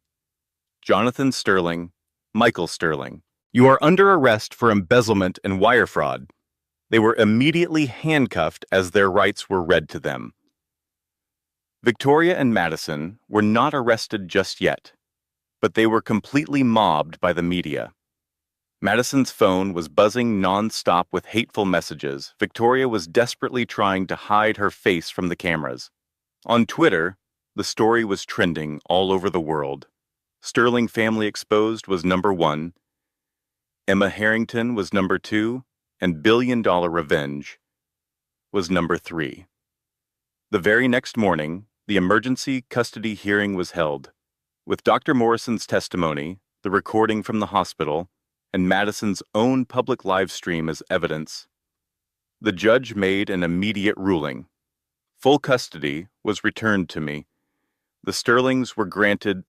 Jonathan Sterling, Michael Sterling. You are under arrest for embezzlement and wire fraud. They were immediately handcuffed as their rights were read to them. Victoria and Madison were not arrested just yet, but they were completely mobbed by the media. Madison's phone was buzzing non-stop with hateful messages. Victoria was desperately trying to hide her face from the cameras. On Twitter, the story was trending all over the world. Sterling Family Exposed was #1, Emma Harrington was #2, and Billion Dollar Revenge was #3. The very next morning, the emergency custody hearing was held, with Dr. Morrison's testimony, the recording from the hospital, and Madison's own public live stream as evidence. The judge made an immediate ruling. Full custody was returned to me. The Sterlings were granted